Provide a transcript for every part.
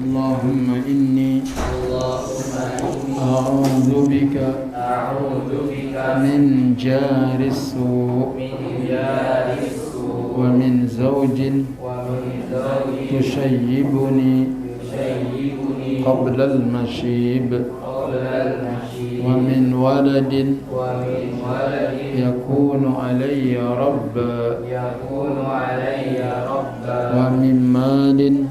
Allahumma inni a'udzu bika min jaris su' wa min zawjin tushayyibuni qabla al-mashib wa min waladin yakunu alayya rabba wa min malin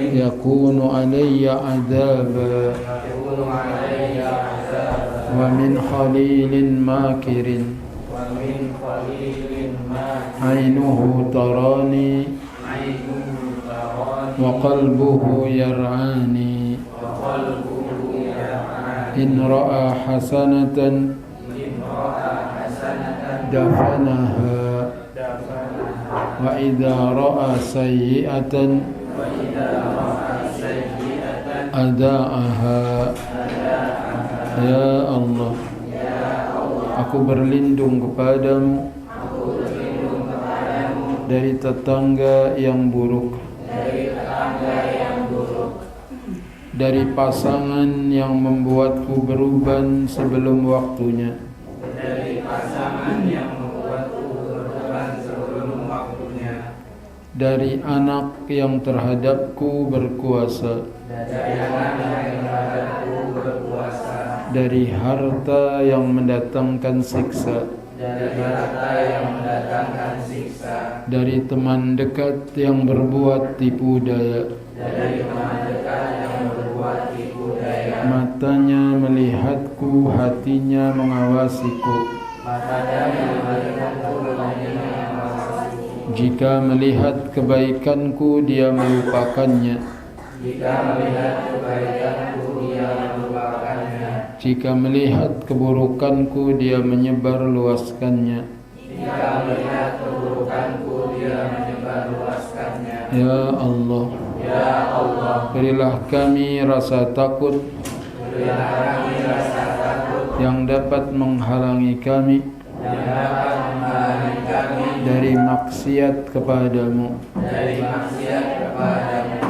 yakunu alayya adaba wa min khalilin makirin ainuhu tarani wa qalbuhu yar'ani in ra'a hasanatan dafanaha wa idza ra'a sayyi'atan ada'aha. Ya Allah, aku berlindung kepadamu dari tetangga yang buruk, dari pasangan yang membuatku beruban sebelum waktunya, dari anak yang terhadapku berkuasa, dari harta yang mendatangkan siksa, dari teman dekat yang berbuat tipu daya, matanya melihatku, hatinya mengawasiku. Jika melihat kebaikanku, dia melupakannya. Jika melihat keburukanku, dia menyebar luaskannya. Ya Allah, berilah kami rasa takut yang dapat menghalangi kami dari maksiat kepadamu.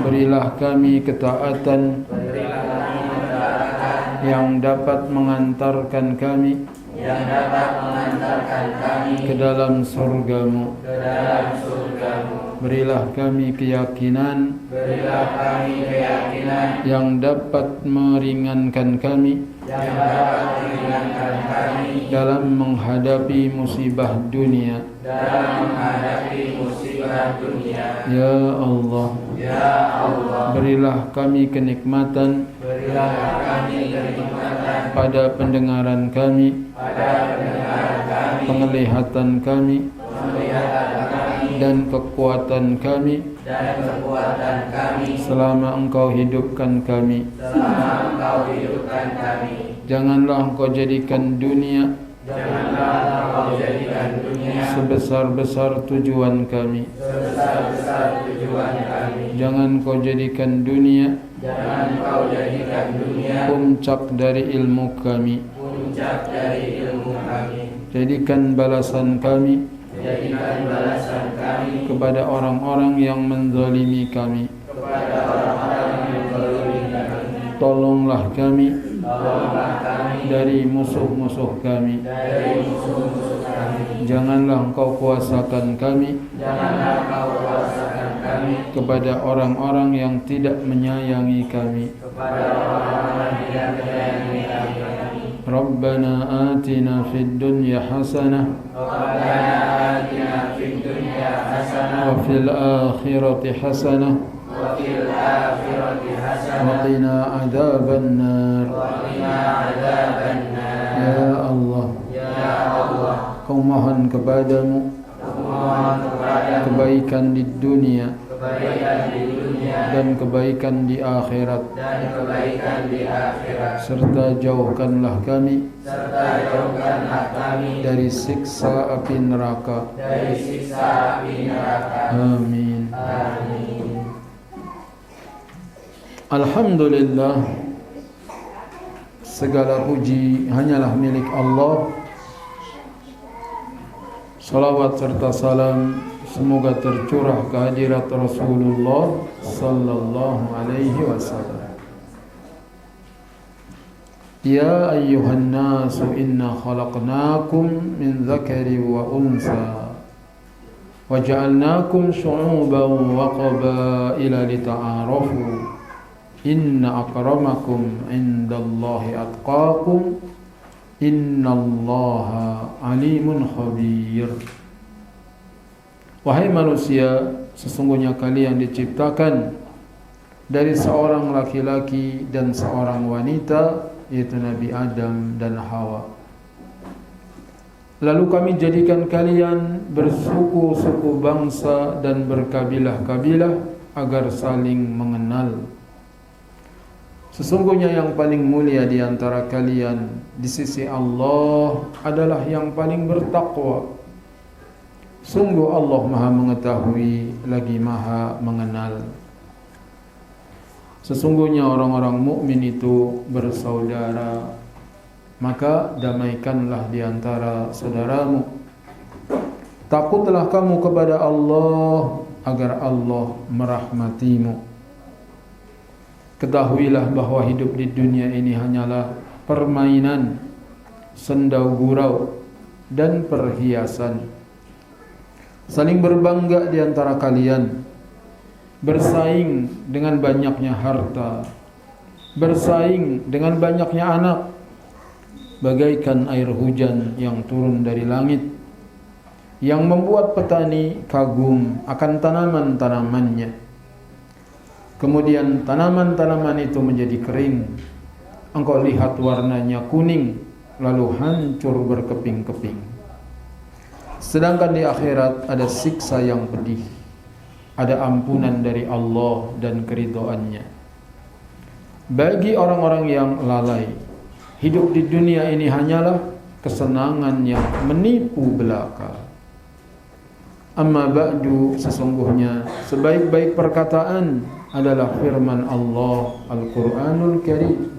Berilah kami ketaatan yang dapat mengantarkan kami ke dalam surgamu. Berilah kami keyakinan yang dapat meringankan kami dalam menghadapi musibah dunia. Ya Allah, berilah kami kenikmatan pada pendengaran kami, penglihatan kami, dan kekuatan kami selama Engkau hidupkan kami. Janganlah Engkau jadikan dunia sebesar-besar tujuan kami. Jangan Kau jadikan dunia puncak dari ilmu kami. Jadikan balasan kami kepada orang-orang yang menzalimi kami. Tolonglah kami dari musuh-musuh kami. Janganlah Engkau kuasakan kami kepada orang-orang yang tidak menyayangi kami. Rabbana atina fid dunya hasanah wa fil akhirati hasanah wa qina adzaban nar. Ya Allah, Kau mohon kepadamu kebaikan di dunia dan kebaikan di akhirat, serta jauhkanlah kami dari siksa api neraka. Amin. Alhamdulillah, segala puji hanyalah milik Allah. Salawat serta salam semoga tercurah kehadirat Rasulullah sallallahu alaihi wasallam. Ya ayyuhan nasu inna khalaqnakum min dzakari wa unsa wa ja'alnakum syu'uban wa qabaila lita'arafu inna akramakum indallahi atqakum innallaha alimun khabir. Wahai manusia, sesungguhnya kalian diciptakan dari seorang laki-laki dan seorang wanita, yaitu Nabi Adam dan Hawa. Lalu kami jadikan kalian bersuku-suku bangsa dan berkabilah-kabilah agar saling mengenal. Sesungguhnya yang paling mulia di antara kalian di sisi Allah adalah yang paling bertakwa. Sungguh Allah Maha mengetahui lagi Maha mengenal. Sesungguhnya orang-orang mukmin itu bersaudara, maka damaikanlah di antara saudaramu. Takutlah kamu kepada Allah agar Allah merahmatimu. Ketahuilah bahwa hidup di dunia ini hanyalah permainan, sendau gurau, dan perhiasan. Saling berbangga di antara kalian, bersaing dengan banyaknya harta, bersaing dengan banyaknya anak, bagaikan air hujan yang turun dari langit, yang membuat petani kagum akan tanaman-tanamannya. Kemudian tanaman-tanaman itu menjadi kering. Engkau lihat warnanya kuning, lalu hancur berkeping-keping. Sedangkan di akhirat ada siksa yang pedih, ada ampunan dari Allah dan keridhoannya. Bagi orang-orang yang lalai, hidup di dunia ini hanyalah kesenangan yang menipu belaka. Amma ba'du, sesungguhnya sebaik-baik perkataan adalah firman Allah Al-Quranul Karim.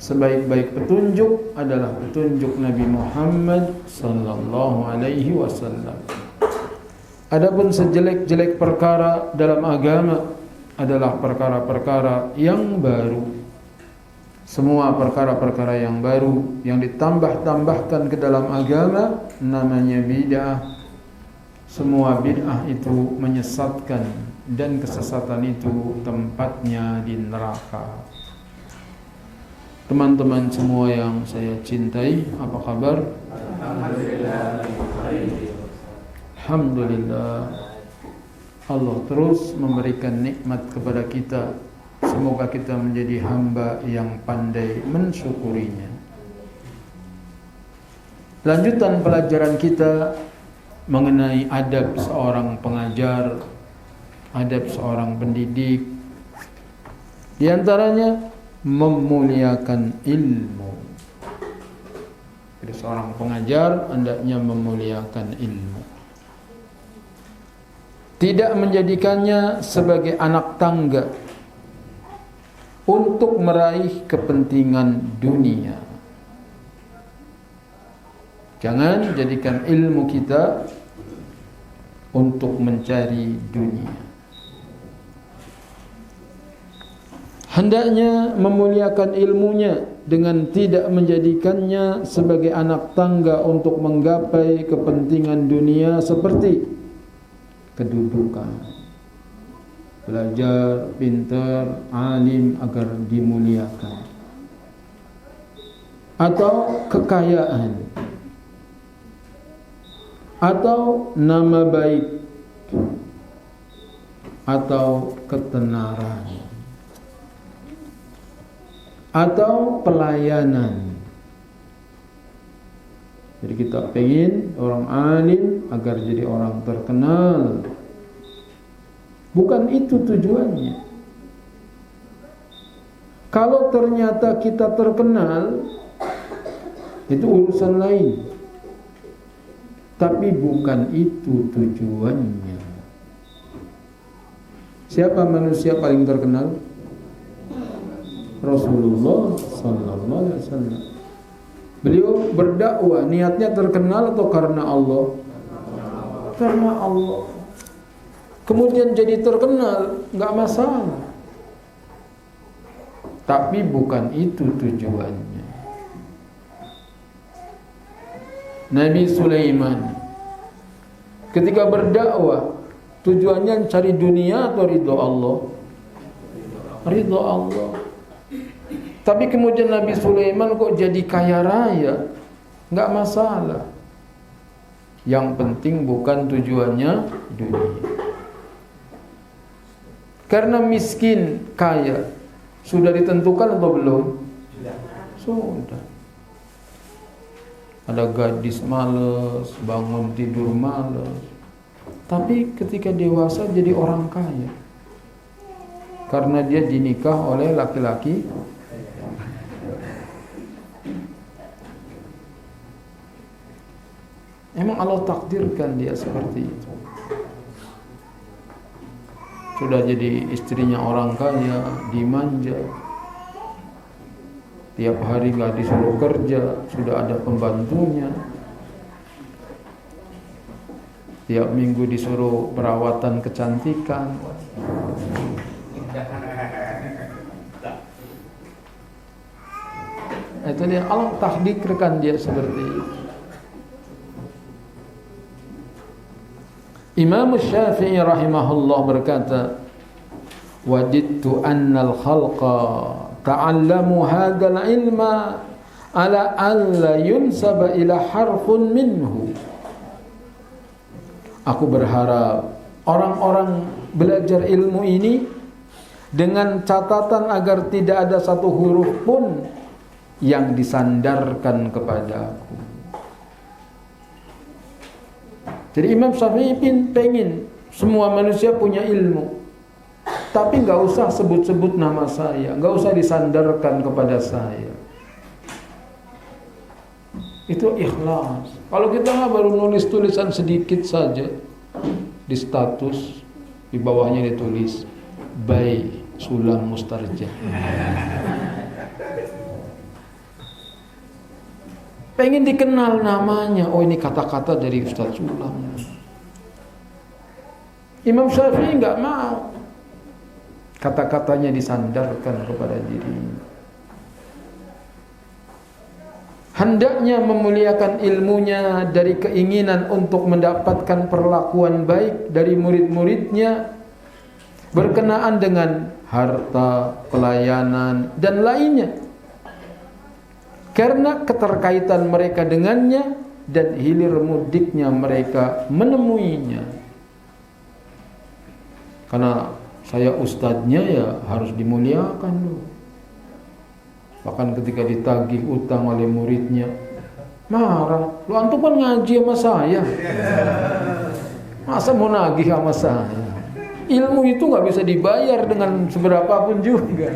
Sebaik-baik petunjuk adalah petunjuk Nabi Muhammad sallallahu alaihi wasallam. Adapun sejelek-jelek perkara dalam agama adalah perkara-perkara yang baru. Semua perkara-perkara yang baru yang ditambah-tambahkan ke dalam agama namanya bid'ah. Semua bid'ah itu menyesatkan dan kesesatan itu tempatnya di neraka. Teman-teman semua yang saya cintai, apa kabar? Alhamdulillah. Allah terus memberikan nikmat kepada kita. Semoga kita menjadi hamba yang pandai mensyukurinya. Lanjutan pelajaran kita mengenai adab seorang pengajar, adab seorang pendidik. Di antaranya memuliakan ilmu. Jadi seorang pengajar hendaknya memuliakan ilmu. Tidak menjadikannya sebagai anak tangga untuk meraih kepentingan dunia. Jangan jadikan ilmu kita untuk mencari dunia. Hendaknya memuliakan ilmunya dengan tidak menjadikannya sebagai anak tangga untuk menggapai kepentingan dunia seperti kedudukan, belajar, pintar, alim agar dimuliakan, atau kekayaan, atau nama baik, atau ketenaran, atau pelayanan. Jadi kita pengen orang alim agar jadi orang terkenal. Bukan itu tujuannya. Kalau ternyata kita terkenal, itu urusan lain. Tapi bukan itu tujuannya. Siapa manusia paling terkenal? Rasulullah sallallahu alaihi wasallam. Beliau berdakwah niatnya terkenal atau karena Allah? karena Allah. Kemudian jadi terkenal, nggak masalah. Tapi bukan itu tujuannya. Nabi Sulaiman ketika berdakwah, tujuannya cari dunia atau ridho Allah? Ridho Allah. Tapi kemudian Nabi Sulaiman kok jadi kaya raya? Nggak masalah. Yang penting bukan tujuannya dunia. Karena miskin, kaya sudah ditentukan atau belum? Sudah. Ada gadis males, bangun tidur males. Tapi ketika dewasa jadi orang kaya. Karena dia dinikah oleh laki-laki. Emang Allah takdirkan dia seperti itu. Sudah jadi istrinya orang kaya, dimanja. Tiap hari gak disuruh kerja, sudah ada pembantunya. Tiap minggu disuruh perawatan kecantikan. Itu dia, Allah takdirkan dia seperti itu. Imam Syafi'i rahimahullah berkata, "Wadidtu annal khalqa ta'allamu hadzal ilma ala alla yunsaba ila harfun minhu." Aku berharap orang-orang belajar ilmu ini dengan catatan agar tidak ada satu huruf pun yang disandarkan kepada aku. Jadi Imam Syafi'i pengen semua manusia punya ilmu, tapi nggak usah sebut-sebut nama saya, nggak usah disandarkan kepada saya. Itu ikhlas. Kalau kita nggak baru nulis tulisan sedikit saja di status, di bawahnya ditulis by Sulam Mustarja. Pengen dikenal namanya. Oh, ini kata-kata dari Ustaz Sulam. Imam Syafi'i enggak mau kata-katanya disandarkan kepada dirinya. Hendaknya memuliakan ilmunya dari keinginan untuk mendapatkan perlakuan baik dari murid-muridnya berkenaan dengan harta, pelayanan, dan lainnya. Karena keterkaitan mereka dengannya dan hilir mudiknya mereka menemuinya. Karena saya ustadznya ya harus dimuliakan loh. Bahkan ketika ditagih utang oleh muridnya, marah. Lu antum kan ngaji sama saya, masa mau nagih sama saya? Ilmu itu gak bisa dibayar dengan seberapapun juga.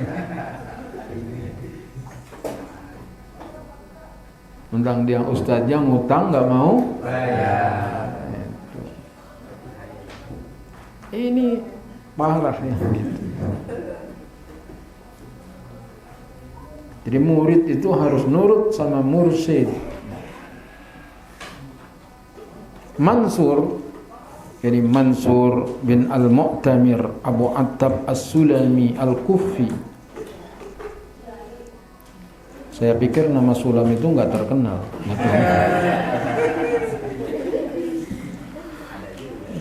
Undang dia ustadznya ngutang gak mau bayar. Ini parah ya gitu. Jadi murid itu harus nurut sama mursyid. Mansur, jadi Mansur bin Al-Mu'tamir Abu Attab As-Sulami Al-Kufi. Saya pikir nama Sulam itu nggak terkenal.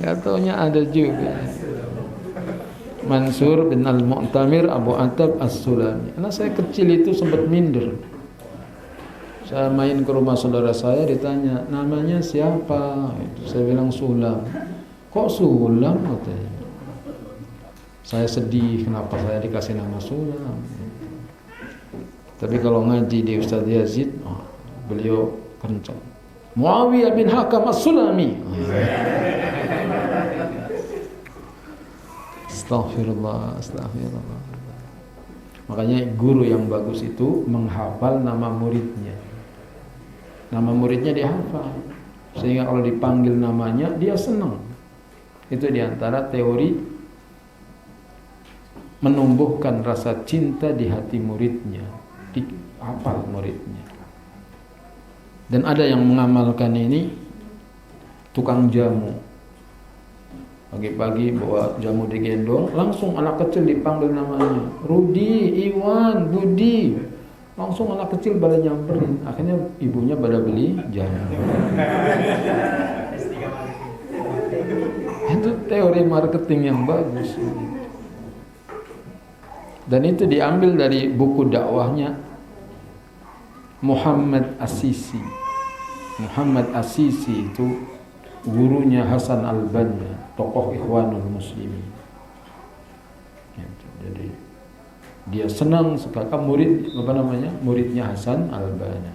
Nggak taunya ada juga. Mansur bin Al-Mu'tamir Abu Attab As-Sulami. Karena saya kecil itu sempat minder. Saya main ke rumah saudara saya, ditanya namanya siapa. Saya bilang Sulam. Kok Sulam katanya? Saya sedih kenapa saya dikasih nama Sulam. Tapi kalau ngaji di Ustaz Yazid, beliau kencang. Muawiyah bin Hakam As-Sulami. Astaghfirullah, astaghfirullah. Makanya guru yang bagus itu menghafal nama muridnya. Nama muridnya dihafal. Sehingga kalau dipanggil namanya dia senang. Itu diantara teori menumbuhkan rasa cinta di hati muridnya. Dihafal muridnya. Dan ada yang mengamalkan ini tukang jamu. Pagi-pagi bawa jamu digendong, langsung anak kecil dipanggil namanya. Rudi, Iwan, Budi. Langsung anak kecil pada nyamperin. Akhirnya ibunya pada beli jamu. Itu teori marketing yang bagus. Dan itu diambil dari buku dakwahnya Muhammad As-Sisi. Muhammad As-Sisi itu gurunya Hasan Al-Banna, tokoh Ikhwanul Muslimin. Jadi dia senang sekali muridnya Hasan Al-Banna.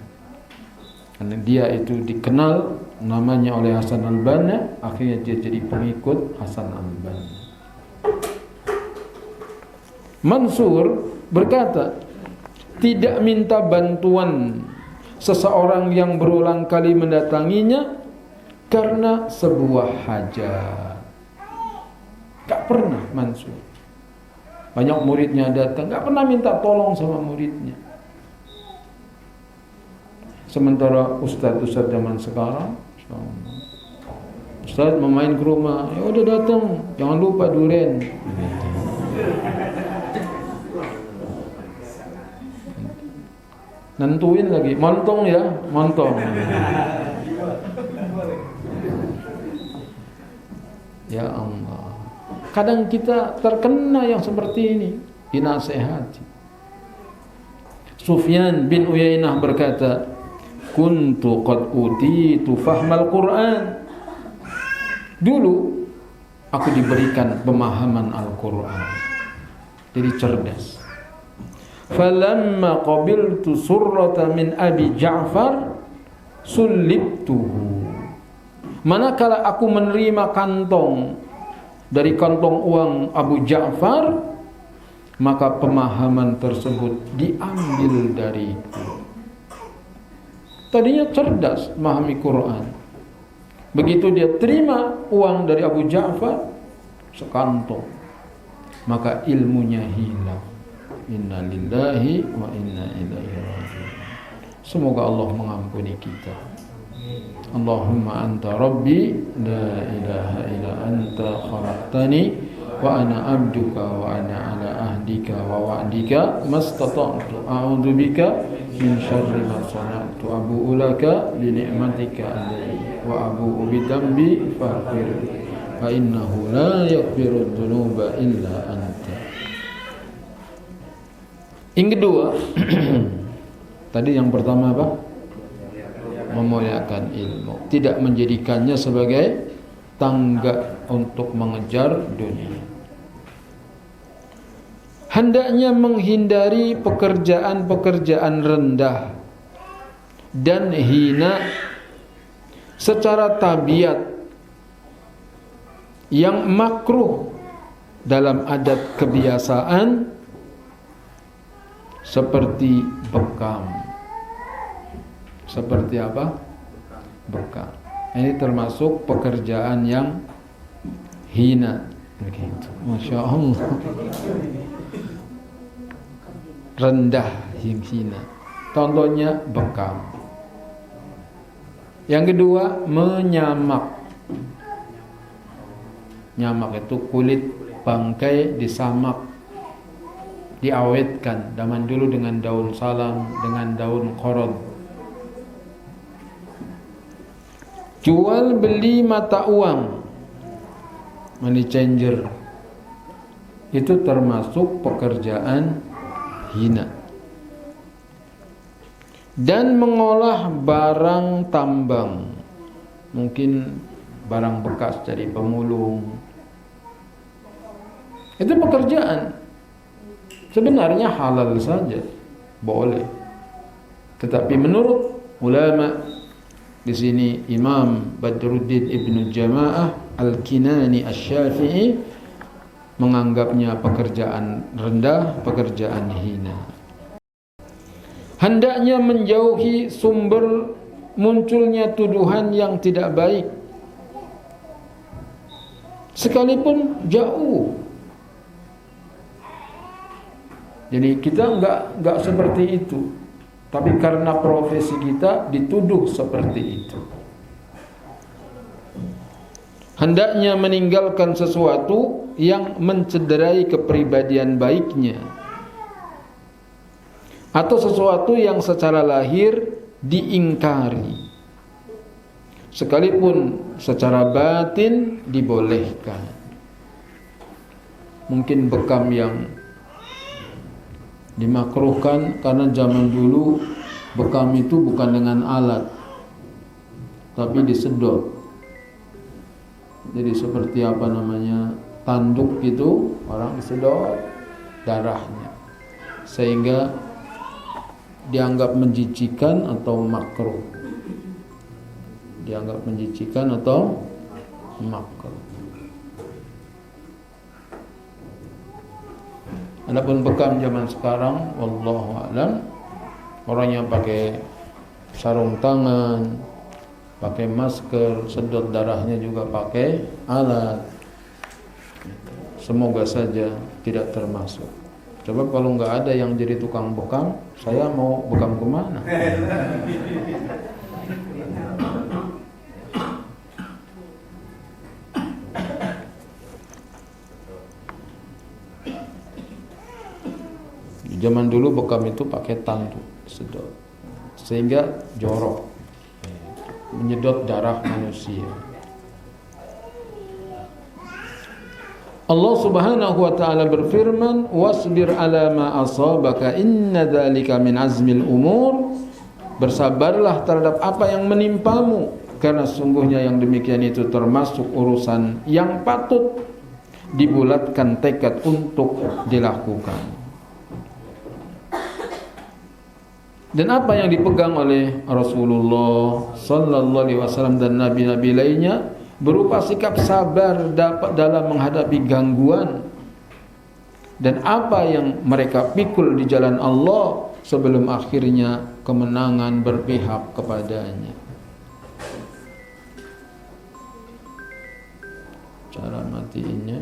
Karena dia itu dikenal namanya oleh Hasan Al-Banna, akhirnya dia jadi pengikut Hasan Al-Banna. Mansur berkata, tidak minta bantuan seseorang yang berulang kali mendatanginya karena sebuah hajat. Gak pernah Mansur. Banyak muridnya datang, gak pernah minta tolong sama muridnya. Sementara ustadz zaman sekarang, ustadz mau main ke rumah, ya udah datang, jangan lupa duren. Nentuin lagi, montong ya, montong. Ya Allah. Kadang kita terkena yang seperti ini, dinasehati. Sufyan bin Uyainah berkata, kuntu qad utitu fahmal Qur'an. Dulu aku diberikan pemahaman Al-Qur'an. Jadi cerdas. Falamma qabiltu surrata min Abi Ja'far sulibtuhu. Manakala aku menerima kantong dari kantong uang Abu Ja'far, maka pemahaman tersebut diambil dariku. Tadinya cerdas memahami Quran. Begitu dia terima uang dari Abu Ja'far sekantong, maka ilmunya hilang. Inna lillahi wa inna ilaihi raji'un. Semoga Allah mengampuni kita. Allahumma anta rabbi la ilaha illa anta khalaqtani wa ana abduka wa ana ala ahdika wa wa'dika mastata'tu a'udzu bika min syarri ma sana'tu abu'u laka li ni'matika alayya wa abu'u bi dhanbi faghfir fa innahu la yaghfiru dzunuba illa anta. Yang kedua, tadi yang pertama apa? Memuliakan ilmu, tidak menjadikannya sebagai tangga untuk mengejar dunia. Hendaknya menghindari pekerjaan-pekerjaan rendah dan hina secara tabiat yang makruh dalam adat kebiasaan seperti bekam. Seperti apa? Bekam. Ini termasuk pekerjaan yang hina. Begitu. Masya Allah. Rendah yang hina. Contohnya bekam. Yang kedua, menyamak. Nyamak itu kulit bangkai disamak, diawetkan. Zaman dulu dengan daun salam, dengan daun korod. Jual beli mata uang, money changer, itu termasuk pekerjaan hina. Dan mengolah barang tambang, mungkin barang bekas dari pemulung, itu pekerjaan. Sebenarnya halal saja, boleh. Tetapi menurut ulama, di sini Imam Badruddin Ibnu Jamaah Al-Kinani Asy-Syafi'i menganggapnya pekerjaan rendah, pekerjaan hina. Hendaknya menjauhi sumber munculnya tuduhan yang tidak baik, sekalipun jauh. Jadi kita enggak seperti itu, tapi karena profesi kita dituduh seperti itu. hendaknya meninggalkan sesuatu yang mencederai kepribadian baiknya atau sesuatu yang secara lahir diingkari, sekalipun secara batin dibolehkan. Mungkin bekam yang dimakruhkan karena zaman dulu bekam itu bukan dengan alat tapi disedot. Jadi seperti apa namanya, tanduk gitu, orang disedot darahnya sehingga dianggap menjijikan atau makruh. Dianggap menjijikan atau makruh. Adapun bekam zaman sekarang, wallahu a'lam, orang yang pakai sarung tangan, pakai masker, sedot darahnya juga pakai alat. Semoga saja tidak termasuk. Coba kalau nggak ada yang jadi tukang bekam, saya mau bekam kemana? Zaman dulu bekam itu pakai tanduk sedot, sehingga jorok, menyedot darah manusia. Allah Subhanahu wa taala berfirman, "Wasbir 'ala ma asabaka inna dzalika min azmil umur." Bersabarlah terhadap apa yang menimpamu, karena sungguhnya yang demikian itu termasuk urusan yang patut dibulatkan tekad untuk dilakukan. Dan apa yang dipegang oleh Rasulullah sallallahu alaihi wasallam dan nabi-nabi lainnya berupa sikap sabar dalam menghadapi gangguan, dan apa yang mereka pikul di jalan Allah sebelum akhirnya kemenangan berpihak kepadanya. Cara matiinnya,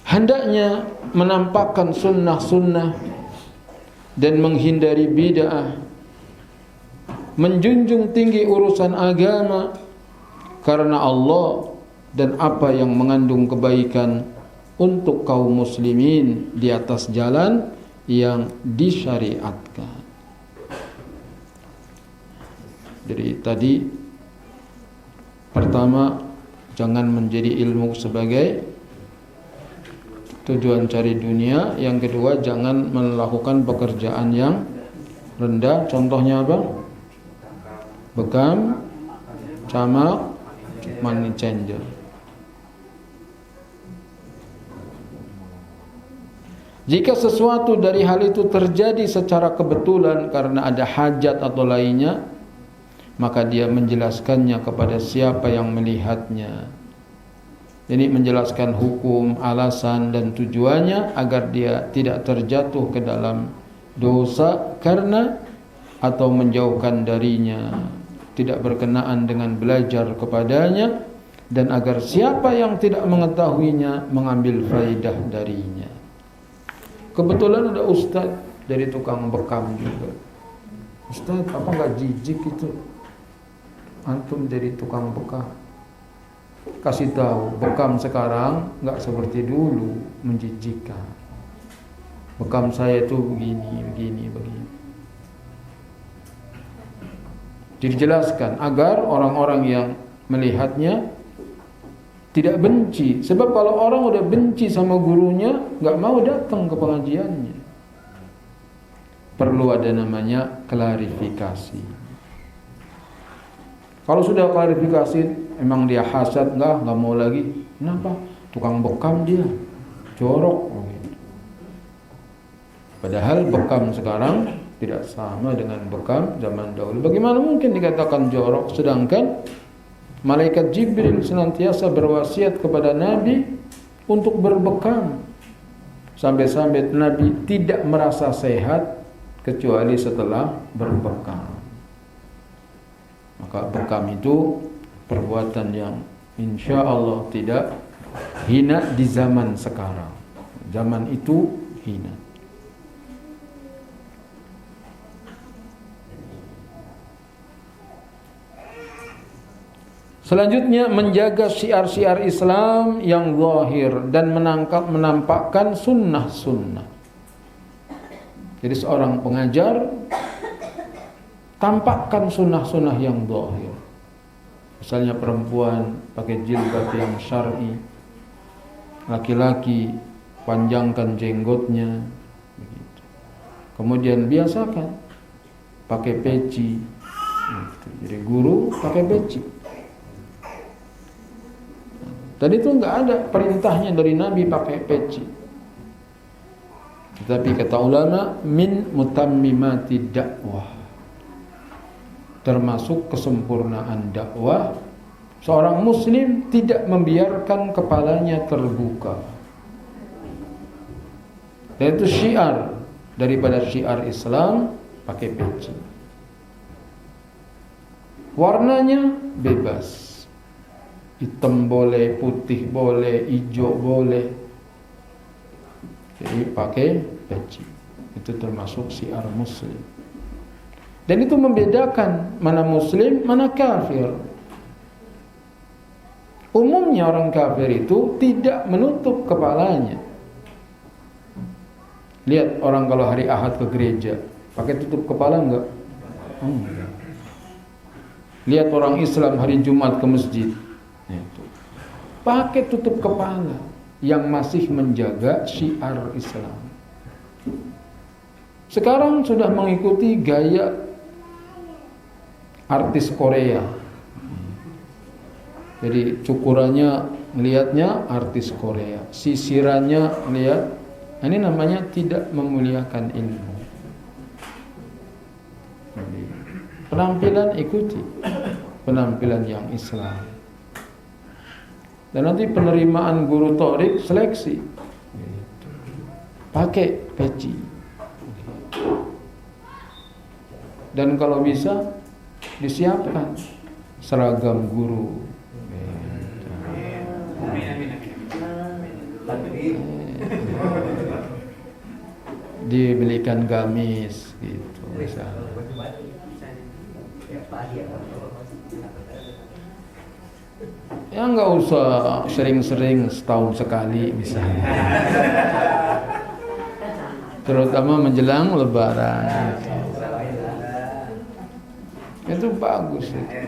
hendaknya menampakkan sunnah-sunnah dan menghindari bid'ah, menjunjung tinggi urusan agama karena Allah dan apa yang mengandung kebaikan untuk kaum muslimin di atas jalan yang disyariatkan. Jadi tadi pertama, jangan menjadi ilmu sebagai tujuan cari dunia. Yang kedua, jangan melakukan pekerjaan yang rendah. Contohnya apa? Bekam, camak, money changer. Jika sesuatu dari hal itu terjadi secara kebetulan karena ada hajat atau lainnya, maka dia menjelaskannya kepada siapa yang melihatnya. Jadi menjelaskan hukum, alasan dan tujuannya agar dia tidak terjatuh ke dalam dosa karena atau menjauhkan darinya, tidak berkenaan dengan belajar kepadanya, dan agar siapa yang tidak mengetahuinya mengambil faidah darinya. Kebetulan ada ustaz dari tukang bekam juga. Ustaz, apa enggak jijik itu antum jadi tukang bekam? Kasih tahu, bekam sekarang enggak seperti dulu menjijikkan. Bekam saya itu begini. Dijelaskan agar orang-orang yang melihatnya tidak benci. Sebab kalau orang udah benci sama gurunya, enggak mau datang ke pengajiannya. Perlu ada namanya klarifikasi. Kalau sudah klarifikasi, emang dia hasad, enggak mau lagi. Kenapa? Tukang bekam dia, jorok. Padahal bekam sekarang tidak sama dengan bekam zaman dahulu. Bagaimana mungkin dikatakan jorok, sedangkan malaikat Jibril senantiasa berwasiat kepada Nabi untuk berbekam. Sampai-sampai Nabi tidak merasa sehat kecuali setelah berbekam. Maka bekam itu perbuatan yang insya Allah tidak hina di zaman sekarang. Zaman itu hina. Selanjutnya menjaga syiar-syiar Islam yang zahir dan menampakkan sunnah-sunnah. Jadi seorang pengajar tampakkan sunnah-sunnah yang zahir. Misalnya perempuan pakai jilbab yang syar'i, laki-laki panjangkan jenggotnya, begitu. Kemudian biasakan pakai peci, gitu. Jadi guru pakai peci. Tadi itu nggak ada perintahnya dari Nabi pakai peci. Tetapi kata ulama, min mutammimati dakwah, termasuk kesempurnaan dakwah, seorang muslim tidak membiarkan kepalanya terbuka. Dan itu syiar daripada syiar Islam, pakai peci. Warnanya bebas, hitam boleh, putih boleh, hijau boleh. Jadi pakai peci. Itu termasuk syiar muslim. Dan itu membedakan mana muslim, mana kafir. Umumnya orang kafir itu tidak menutup kepalanya. Lihat orang kalau hari Ahad ke gereja, pakai tutup kepala enggak? Enggak. Lihat orang Islam hari Jumat ke masjid, pakai tutup kepala, yang masih menjaga syiar Islam. Sekarang sudah mengikuti gaya artis Korea. Jadi cukurannya melihatnya artis Korea, sisirannya lihat, ini namanya tidak memuliakan ilmu. Jadi, penampilan ikuti penampilan yang Islam. Dan nanti penerimaan guru Torik seleksi, pakai peci. Dan kalau bisa disiapkan seragam guru. Dibelikan gamis gitu misalnya. Ya nggak usah sering-sering, setahun sekali misalnya. Terutama menjelang Lebaran. Itu bagus itu.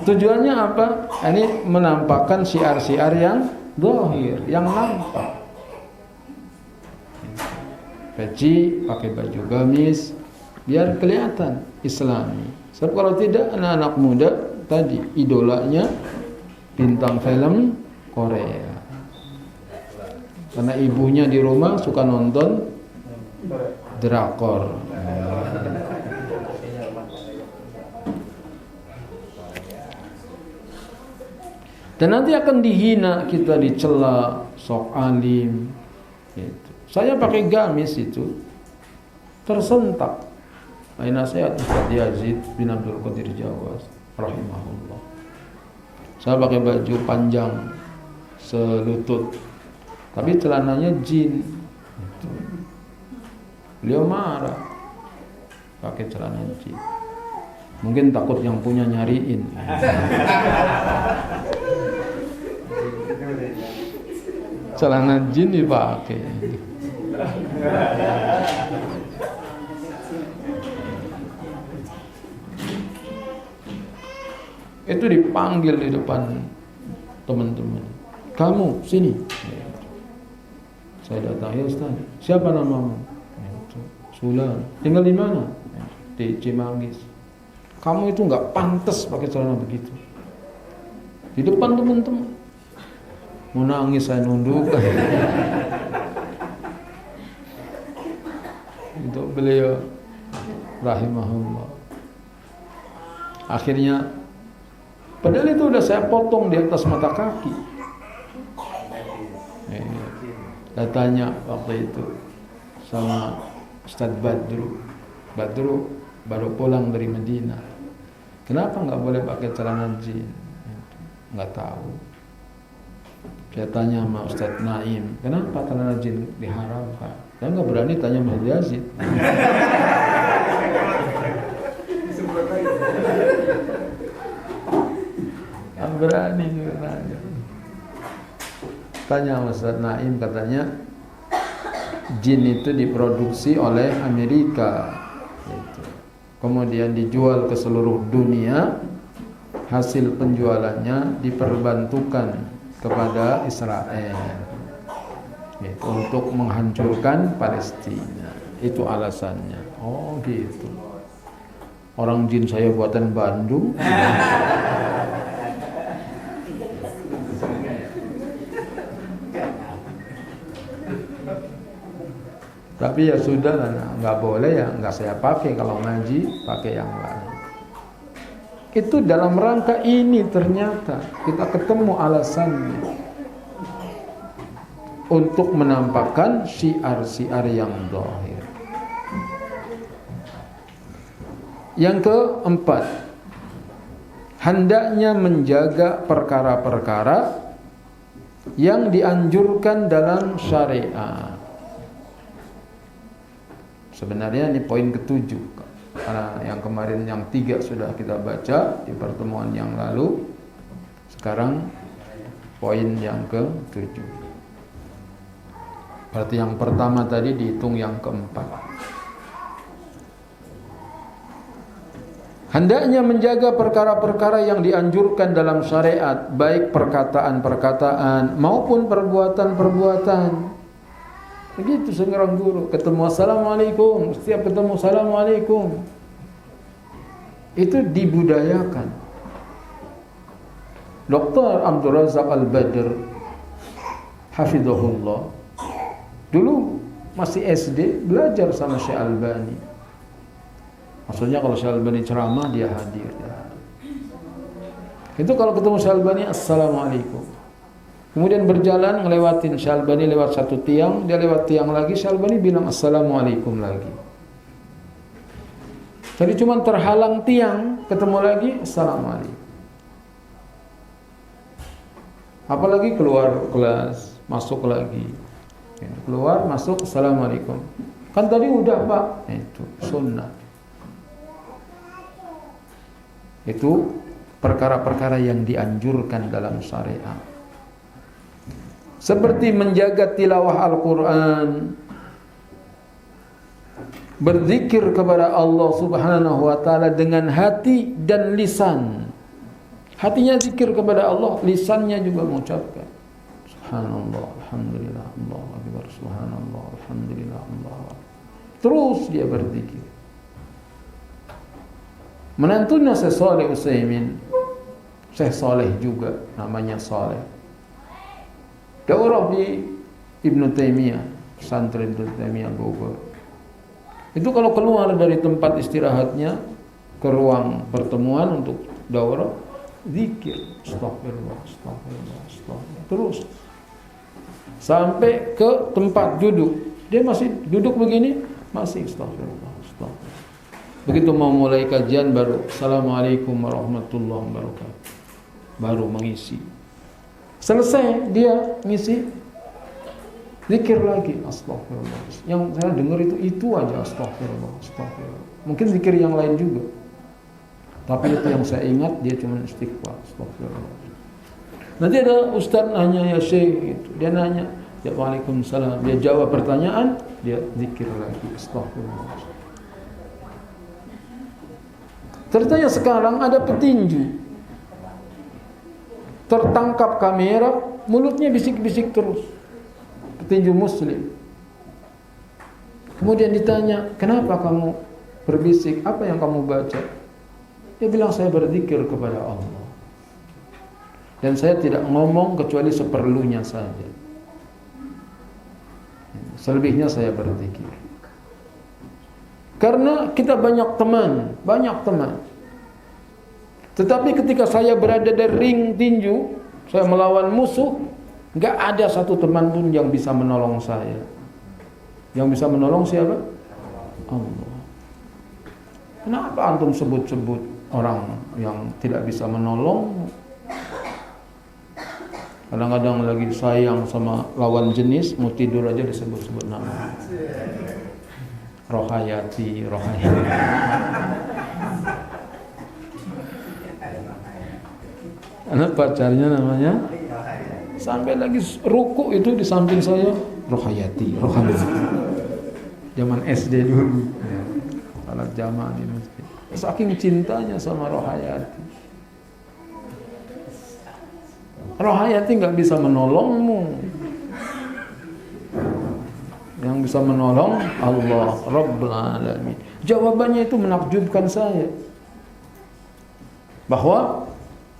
Tujuannya apa? Ini menampakkan syiar-syiar yang zahir, yang nampak. Peci, pakai baju gamis, biar kelihatan Islami. Sebab kalau tidak, anak-anak muda tadi idolanya bintang film Korea. Karena ibunya di rumah suka nonton drakor. Dan nanti akan dihina kita, dicela, sok alim gitu. Saya pakai gamis itu tersentak. Nah, nasihat Ustaz Yazid bin Abdul Qadir Jawas rahimahullah. Saya pakai baju panjang selutut, tapi celananya jin gitu. Beliau marah pakai celana jin. Mungkin takut yang punya nyariin. Celana jin dipakai. Itu dipanggil di depan teman-teman. Kamu sini. Saya datang, ya Ustaz. Siapa namamu? Sulan. Tinggal di mana? Di Cimanggis. Kamu itu nggak pantas pakai celana begitu. Di depan teman-teman. Mau nangis saya nunduk. Untuk beliau rahimahullah. Akhirnya padahal itu udah saya potong di atas mata kaki. Saya tanya waktu itu sama Ustadz Badru. Badru baru pulang dari Medina. Kenapa nggak boleh pakai celana jin? Nggak tahu. Saya tanya sama Ustadz Naim, kenapa celana jin diharamkan? Saya nggak berani tanya Mas Yazid. berani nanya. Tanya Ustaz Naim, katanya jin itu diproduksi oleh Amerika, gitu. Kemudian dijual ke seluruh dunia, hasil penjualannya diperbantukan kepada Israel, gitu, untuk menghancurkan Palestina. Itu alasannya. Oh gitu. Orang jin saya buatan Bandung. Tapi ya sudah lah, nggak boleh ya, nggak saya pakai. Kalau ngaji pakai yang lain. Itu dalam rangka ini ternyata kita ketemu alasannya untuk menampakkan syiar-syiar yang zahir. Yang keempat, hendaknya menjaga perkara-perkara yang dianjurkan dalam syariat. Sebenarnya ini poin ketujuh, karena yang kemarin yang 3 sudah kita baca di pertemuan yang lalu. Sekarang poin yang ke-7. Berarti yang pertama tadi dihitung yang keempat. Hendaknya menjaga perkara-perkara yang dianjurkan dalam syariat, baik perkataan-perkataan maupun perbuatan-perbuatan. Begitu seorang guru ketemu assalamualaikum, setiap ketemu assalamualaikum, itu dibudayakan. Dr. Abdul Razak Al-Badr hafizahullah dulu masih SD belajar sama Syekh Albani. Maksudnya kalau Syekh Albani ceramah dia hadir. Itu kalau ketemu Syekh Albani assalamualaikum. Kemudian berjalan ngelewatin Syekh Albani lewat satu tiang, dia lewat tiang lagi, Syekh Albani bilang assalamualaikum lagi. Tadi cuma terhalang tiang, ketemu lagi assalamualaikum. Apalagi keluar kelas, masuk lagi. Keluar, masuk, assalamualaikum. Kan tadi udah Pak, itu sunnah. Itu perkara-perkara yang dianjurkan dalam syariat. Seperti menjaga tilawah Al-Quran, berzikir kepada Allah Subhanahu wa ta'ala dengan hati dan lisan. Hatinya zikir kepada Allah, lisannya juga mengucapkan Subhanallah, Alhamdulillah, Allahu Akbar, Subhanallah, Alhamdulillah, Allahu Akbar. Terus dia berzikir. Menantunya Syekh Shalih Utsaimin, Syekh Saleh juga namanya Saleh, daurah di Ibnu Taimiyah, pesantren Ibnu Taimiyah Bogor. Itu kalau keluar dari tempat istirahatnya ke ruang pertemuan untuk daurah, zikir, astagfirullah, astagfirullah, astagfirullah, terus sampai ke tempat duduk. Dia masih duduk begini, masih astagfirullah, astagfirullah. Begitu mau mulai kajian baru assalamualaikum warahmatullahi wabarakatuh, baru mengisi. Selesai dia ngisi, zikir lagi astagfirullah. Yang saya dengar itu aja astagfirullah, astagfirullah. Mungkin zikir yang lain juga, tapi itu yang saya ingat, dia cuma istighfar, astagfirullah. Nanti ada ustaz nanya, ya syekh, gitu. Dia nanya, ya waalaikumsalam. Dia jawab pertanyaan, dia zikir lagi, astagfirullah. Ternyata sekarang ada petinju, tertangkap kamera, mulutnya bisik-bisik terus, petinju muslim. Kemudian ditanya, kenapa kamu berbisik, apa yang kamu baca? Dia bilang, saya berzikir kepada Allah, dan saya tidak ngomong kecuali seperlunya saja, selebihnya saya berzikir. Karena kita banyak teman, tetapi ketika saya berada di ring tinju, saya melawan musuh, enggak ada satu teman pun yang bisa menolong saya. Yang bisa menolong siapa? Allah. Kenapa antum sebut-sebut orang yang tidak bisa menolong? Kadang-kadang lagi sayang sama lawan jenis, mau tidur aja disebut-sebut nama. Rohayati, Rohayati. Anak pacarnya namanya sampai lagi ruku itu di samping saya Rohayati. Zaman SD dulu. Salat jamaah di masjid. Saking cintanya sama Rohayati. Rohayati nggak bisa menolongmu. Yang bisa menolong Allah Rabbul Alamin. Jawabannya itu menakjubkan saya. Bahwa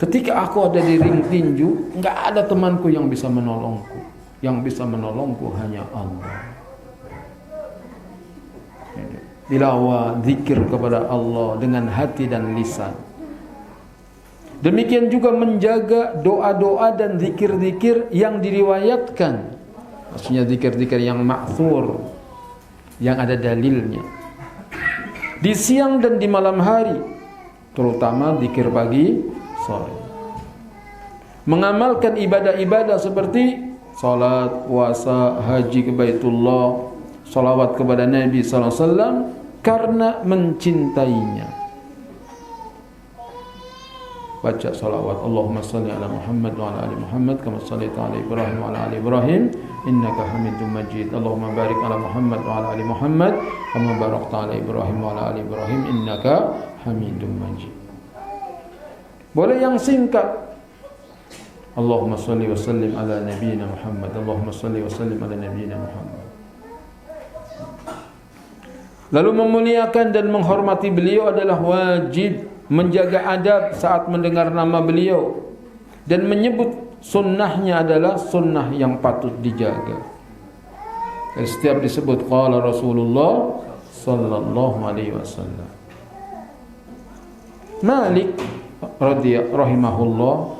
ketika aku ada di ring tinju, nggak ada temanku yang bisa menolongku. Yang bisa menolongku hanya Allah. Tilawah, zikir kepada Allah dengan hati dan lisan. Demikian juga menjaga doa-doa dan zikir-zikir yang diriwayatkan. Maksudnya zikir-zikir yang ma'thur, yang ada dalilnya. Di siang dan di malam hari, terutama zikir pagi, sore. Mengamalkan ibadah-ibadah seperti salat, puasa, haji ke Baitullah, salawat kepada Nabi sallallahu alaihi wasallam karena mencintainya. Baca salawat Allahumma salli ala Muhammad wa ala ali Muhammad kama shallaita ala Ibrahim wa ala ali Ibrahim innaka Hamidum Majid. Allahumma barik ala Muhammad wa ala ali Muhammad kama barakta ala Ibrahim wa ala ali Ibrahim innaka Hamidum Majid. Boleh yang singkat. Allahumma salli wa sallim ala nabiyyina Muhammad. Allahumma salli wa sallim ala nabiyyina Muhammad. Lalu memuliakan dan menghormati beliau adalah wajib. Menjaga adab saat mendengar nama beliau dan menyebut sunnahnya adalah sunnah yang patut dijaga. Dan setiap disebut qala Rasulullah sallallahu alaihi wasallam. Malik rahimahullah,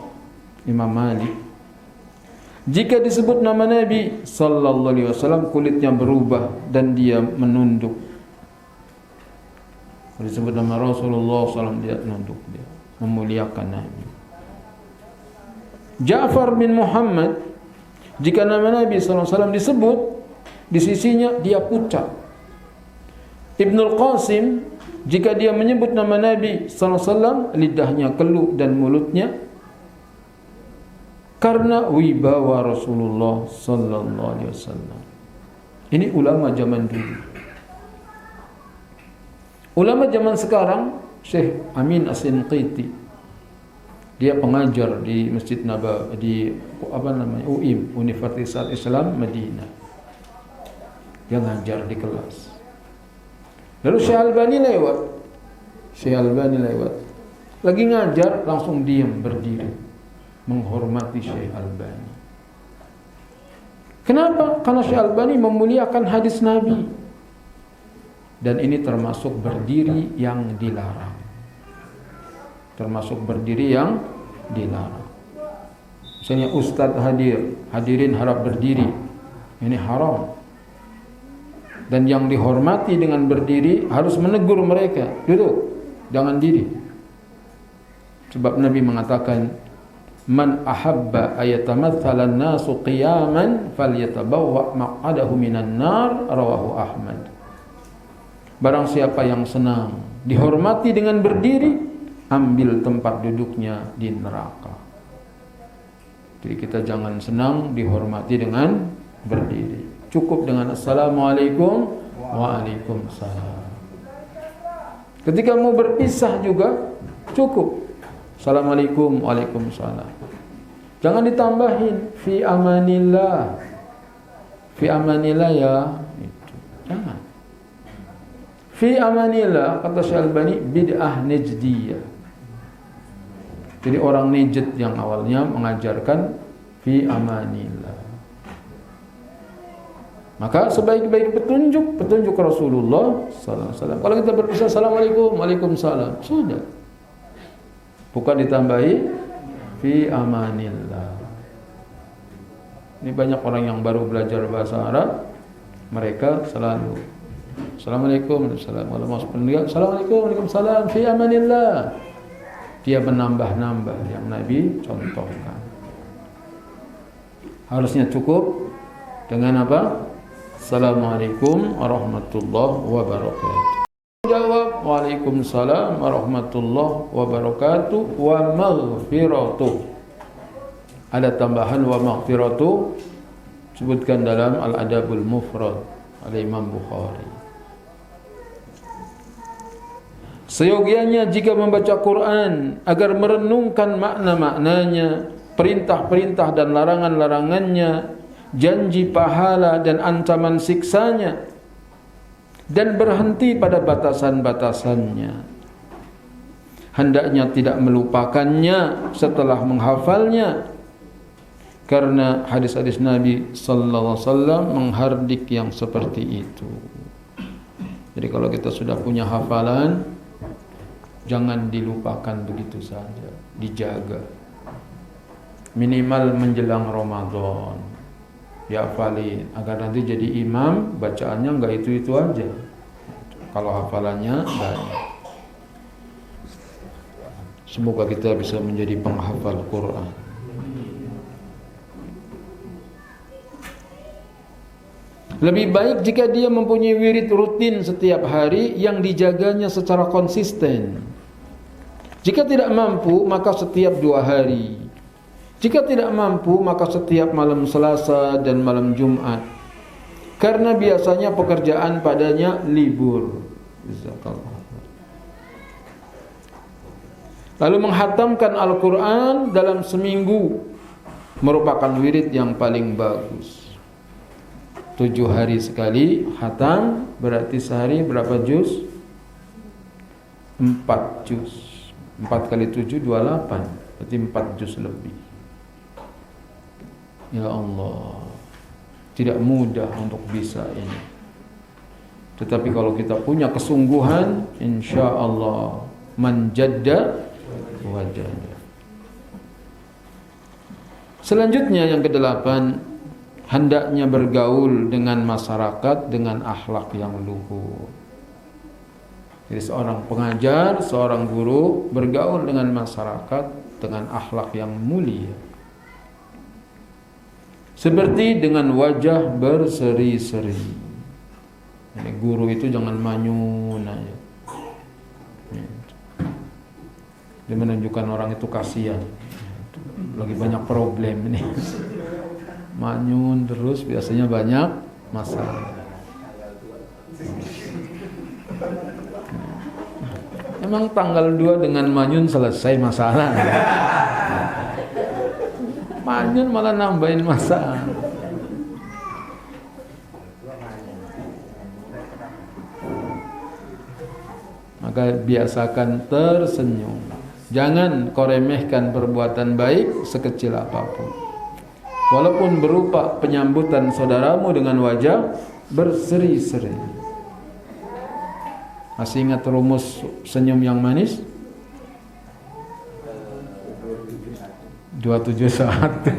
Imam Malik, jika disebut nama Nabi sallallahu alaihi wasallam kulitnya berubah dan dia menunduk. Disebut nama Rasulullah SAW, dia nunduk, dia memuliakan Nabi. Ja'far bin Muhammad, jika nama Nabi SAW disebut, di sisinya dia pucat. Ibnul Qasim, jika dia menyebut nama Nabi SAW, lidahnya keluh dan mulutnya karena wibawa Rasulullah SAW. Ini ulama zaman dulu. Ulama zaman sekarang, Syekh Amin As-Sinqiti, dia pengajar di Masjid Nabawi, di UIM, Universitas Islam Madinah. Dia ngajar di kelas. Lalu Syekh Albani lewat. Lagi ngajar, langsung diam berdiri, menghormati Syekh Albani. Kenapa? Karena Syekh Albani memuliakan hadis Nabi. Dan ini termasuk berdiri yang dilarang. Misalnya ustadz hadirin harap berdiri. Ini haram. Dan yang dihormati dengan berdiri harus menegur mereka. Duduk, jangan diri. Sebab Nabi mengatakan, man ahabba ayatamathalan nasu qiyaman falyatabawwa maq'adahu minan nar, rawahu Ahmad. Barang siapa yang senang dihormati dengan berdiri, ambil tempat duduknya di neraka. Jadi kita jangan senang dihormati dengan berdiri. Cukup dengan assalamualaikum, waalaikumsalam. Ketika mau berpisah juga cukup assalamualaikum, waalaikumsalam. Jangan ditambahin fi amanillah. Fi amanillah ya, itu. Jangan. Fi amanillah, kata Syekh Albani, bid'ah najdiyah. Jadi orang Najd yang awalnya mengajarkan fi amanillah. Maka sebaik-baik petunjuk Rasulullah sallallahu alaihi wasallam. Kalau kita berpisah assalamualaikum, waalaikumsalam, sudah. Bukan ditambahi fi amanillah. Ini banyak orang yang baru belajar bahasa Arab, mereka selalu assalamualaikum, assalamualaikum, waalaikumsalam, fi amanillah. Dia menambah-nambah yang Nabi contohkan. Harusnya cukup dengan apa? Assalamualaikum warahmatullahi wabarakatuh. Jawab, waalaikumsalam warahmatullahi wabarakatuh wa maghfiratuh. Ada tambahan wa maghfiratu, sebutkan dalam Al-Adabul Mufrad oleh Imam Bukhari. Seyogianya jika membaca Quran agar merenungkan makna-maknanya, perintah-perintah dan larangan-larangannya, janji pahala dan ancaman siksanya, dan berhenti pada batasan-batasannya. Hendaknya tidak melupakannya setelah menghafalnya, karena hadis-hadis Nabi sallallahu alaihi wasallam menghardik yang seperti itu. Jadi kalau kita sudah punya hafalan, jangan dilupakan begitu saja, dijaga. Minimal menjelang Ramadan dihafalin agar nanti jadi imam, bacaannya enggak itu-itu aja. Kalau hafalannya banyak. Semoga kita bisa menjadi penghafal Quran. Lebih baik jika dia mempunyai wirid rutin setiap hari yang dijaganya secara konsisten. Jika tidak mampu, maka setiap 2 hari. Jika tidak mampu, maka setiap malam Selasa dan malam Jumat. Karena biasanya pekerjaan padanya libur. Lalu menghatamkan Al-Quran dalam seminggu merupakan wirid yang paling bagus. 7 hari sekali khatam, berarti sehari berapa juz? 4 juz. 4 kali 7 28, berarti 4 juz lebih. Ya Allah, tidak mudah untuk bisa ini. Tetapi kalau kita punya kesungguhan, insya Allah man jadda wajada. Selanjutnya yang ke-8, hendaknya bergaul dengan masyarakat dengan akhlak yang luhur. Jadi seorang pengajar, seorang guru bergaul dengan masyarakat dengan akhlak yang mulia. Seperti dengan wajah berseri-seri. Jadi guru itu jangan manyun aja. Dia menunjukkan orang itu kasihan. Lagi banyak problem ini. Manyun terus biasanya banyak masalah. Emang tanggal 2 dengan manyun selesai masalah? Manyun malah nambahin masalah. Maka biasakan tersenyum. Jangan kau remehkan perbuatan baik sekecil apapun. Walaupun berupa penyambutan saudaramu dengan wajah berseri-seri. Masih ingat rumus senyum yang manis? 271.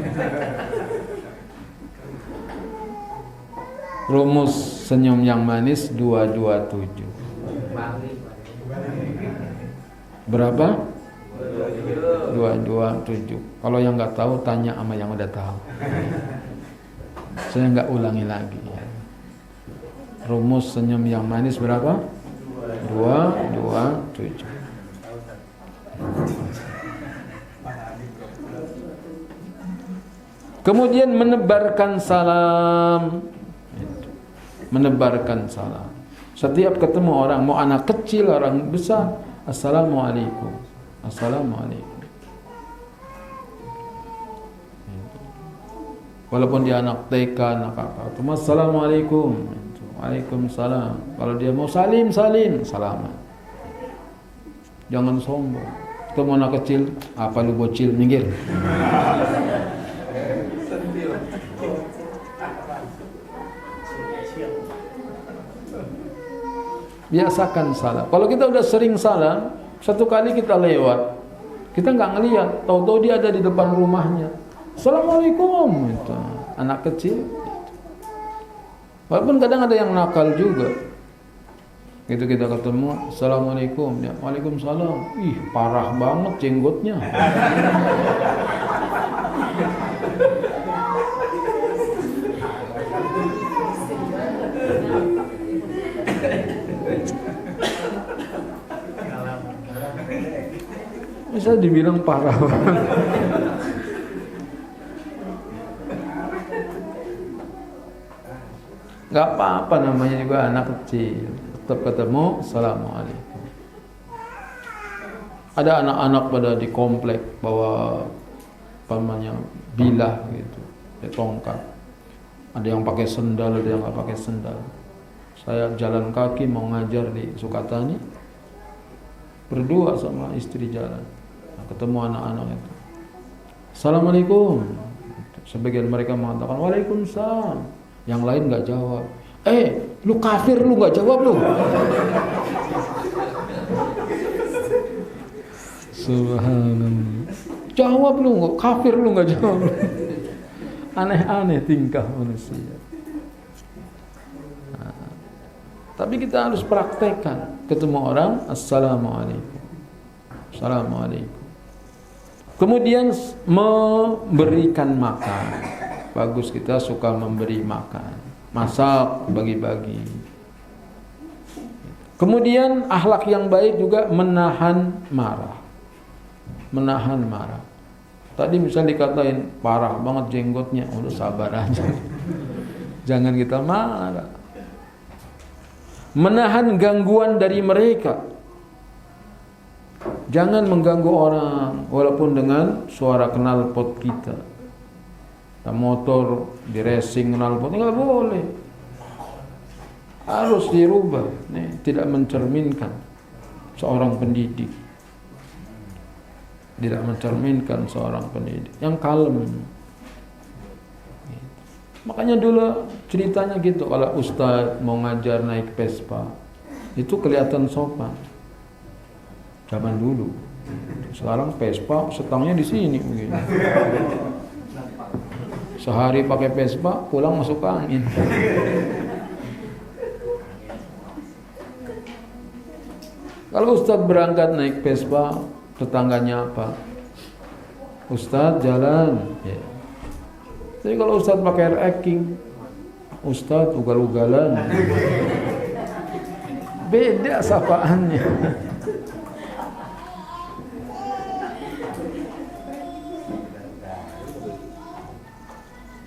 Rumus senyum yang manis 227. Berapa? 227. Kalau yang nggak tahu tanya sama yang udah tahu. Saya nggak ulangi lagi. Rumus senyum yang manis berapa? 227. Kemudian menebarkan salam. Menebarkan salam. Setiap ketemu orang, mau anak kecil, orang besar, Assalamualaikum. Assalamualaikum. Walaupun dia anak TK, anak apa, Assalamualaikum. Waalaikumsalam. Kalau dia mau salim, salaman. Jangan sombong. Ketemu anak kecil, apa lu bocil, minggir. Biasakan salam. Kalau kita udah sering salam, satu kali kita lewat, kita nggak ngelihat, tahu-tahu dia ada di depan rumahnya. Assalamualaikum, itu anak kecil. Walaupun kadang ada yang nakal juga. Gitu kita ketemu, Assalamualaikum, ya, Waalaikumsalam. Ih, parah banget jenggotnya. Bisa dibilang parah banget. Gak apa-apa, namanya juga anak kecil. Tetap ketemu, assalamualaikum. Ada anak-anak pada di komplek bawa bilah gitu, tongkat. Ada yang pakai sendal, ada yang nggak pakai sendal. Saya jalan kaki mau ngajar di Sukatani, berdua sama istri jalan. Nah, ketemu anak-anak itu. Assalamualaikum. Sebagian mereka mengatakan waalaikumsalam. Yang lain nggak jawab. Lu kafir, lu nggak jawab lu. Subhanallah. Jawab lu, nggak kafir lu nggak jawab. Aneh-aneh tingkah manusia. Nah, tapi kita harus praktekkan. Ketemu orang, assalamualaikum. Assalamualaikum. Kemudian memberikan makan. Bagus, kita suka memberi makan. Masak, bagi-bagi. Kemudian akhlak yang baik juga menahan marah. Menahan marah. Tadi misalnya dikatain parah banget jenggotnya, udah sabar aja. Jangan kita marah. Menahan gangguan dari mereka. Jangan mengganggu orang walaupun dengan suara knalpot kita. Motor di racing knalpot nggak boleh. Harus dirubah. Nih, tidak mencerminkan seorang pendidik. Tidak mencerminkan seorang pendidik yang kalem. Makanya dulu ceritanya gitu, kalau ustadz mau ngajar naik Vespa, itu kelihatan sopan. Zaman dulu. Sekarang Vespa setangnya di sini begini. Sehari pakai Vespa, pulang masuk angin. Kalau ustadz berangkat naik Vespa, tetangganya apa? Ustadz jalan. Ya. Jadi kalau ustadz pakai reking, ustadz ugal-ugalan. Beda sapaannya.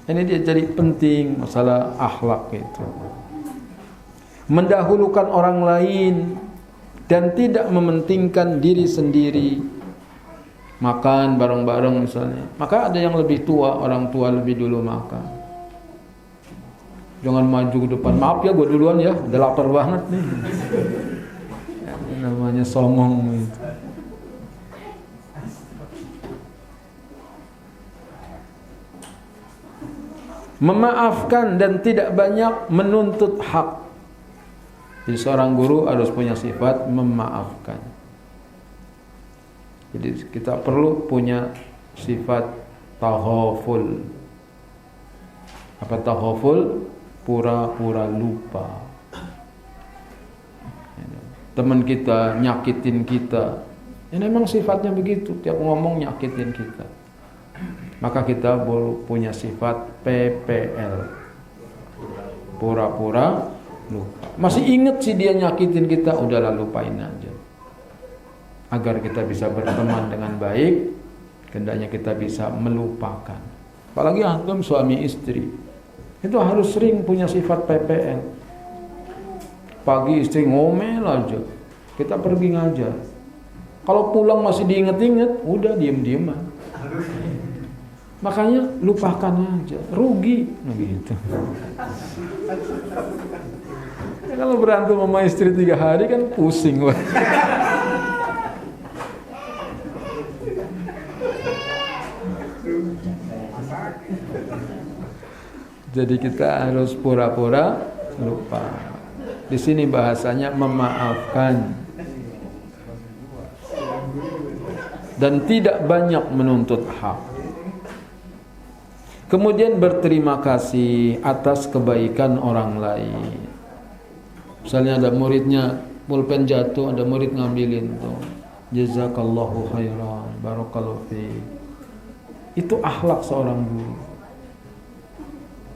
Ini dia jadi penting masalah akhlak itu. Mendahulukan orang lain dan tidak mementingkan diri sendiri. Makan bareng-bareng misalnya. Maka ada yang lebih tua, orang tua lebih dulu makan. Jangan maju ke depan. Maaf ya, gue duluan ya. Udah lapar banget nih. Ya, namanya songong itu. Memaafkan dan tidak banyak menuntut hak. Jadi seorang guru harus punya sifat memaafkan. Jadi kita perlu punya sifat tahaful. Apa tahaful? Pura-pura lupa. Teman kita nyakitin kita, ya memang sifatnya begitu. Tiap ngomong nyakitin kita. Maka kita punya sifat PPL, pura-pura lupa. Masih ingat sih dia nyakitin kita, udahlah lupain aja. Agar kita bisa berteman dengan baik, hendaknya kita bisa melupakan. Apalagi antum suami istri, itu harus sering punya sifat PPL. Pagi istri ngomel aja, kita pergi ngajar. Kalau pulang masih diinget-inget, udah diem-dieman. Makanya lupakan aja, rugi gitu. Ya, kalau berantem sama istri 3 hari kan pusing. Jadi kita harus pura-pura lupa. Di sini bahasanya memaafkan dan tidak banyak menuntut hak. Kemudian berterima kasih atas kebaikan orang lain. Misalnya ada muridnya pulpen jatuh, ada murid ngambilin tuh. Jazakallahu khairan, barakallahu fiik. Itu akhlak seorang guru.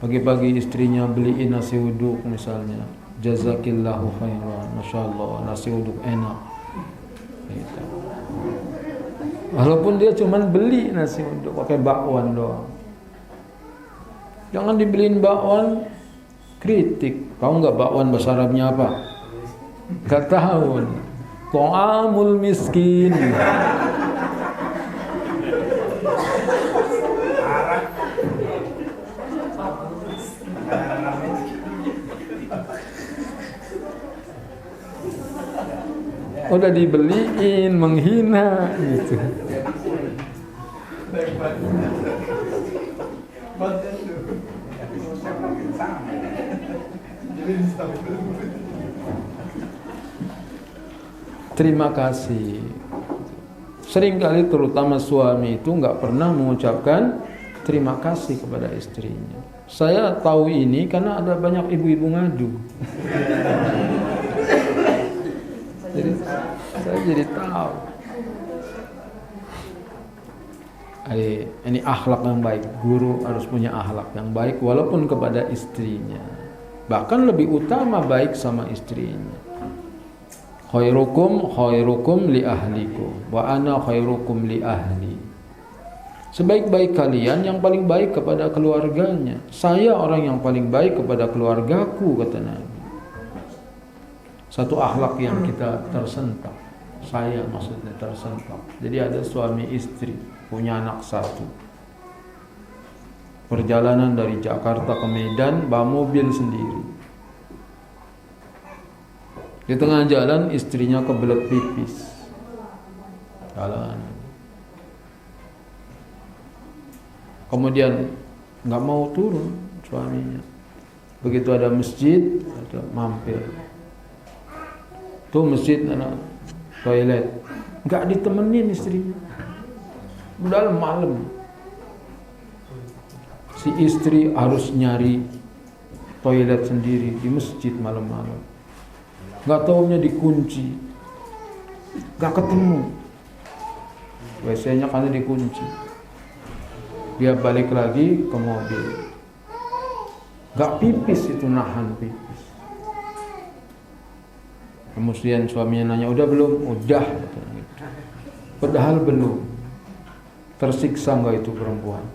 Pagi-pagi istrinya beliin nasi uduk misalnya. Jazakillahu khairan, masyaallah nasi uduk enak. Gitu. Walaupun dia cuman beli nasi uduk pakai bakwan doang. Jangan dibeliin bakwan, Kritik. Tahu nggak bakwan bahasa Arabnya apa? Nggak tahu. Ta'amul miskin. Udah dibeliin, menghina gitu. Terima kasih. Seringkali terutama suami itu nggak pernah mengucapkan terima kasih kepada istrinya. Saya tahu ini karena ada banyak ibu-ibu ngadu. Jadi saya jadi tahu. Ini akhlak yang baik. Guru harus punya akhlak yang baik walaupun kepada istrinya. Bahkan lebih utama baik sama istrinya. Khairukum li ahlikum wa ana khairukum li ahli. Sebaik-baik kalian yang paling baik kepada keluarganya. Saya orang yang paling baik kepada keluargaku, kata Nabi. Satu akhlak yang kita tersentak. Saya maksudnya tersentak. Jadi ada suami istri, punya anak satu. Perjalanan dari Jakarta ke Medan bawa mobil sendiri. Di tengah jalan istrinya kebelet pipis. Jalan. Kemudian nggak mau turun suaminya. Begitu ada masjid, ada mampir. Tuh masjid ada toilet, nggak ditemenin istrinya. Udah malam, si istri harus nyari toilet sendiri di masjid malam-malam. Nggak taunya dikunci, nggak ketemu. WC-nya karena dikunci. Dia balik lagi ke mobil, nggak pipis itu, nahan pipis. Kemudian suaminya nanya, udah belum? Udah. Padahal belum. Tersiksa nggak itu perempuan?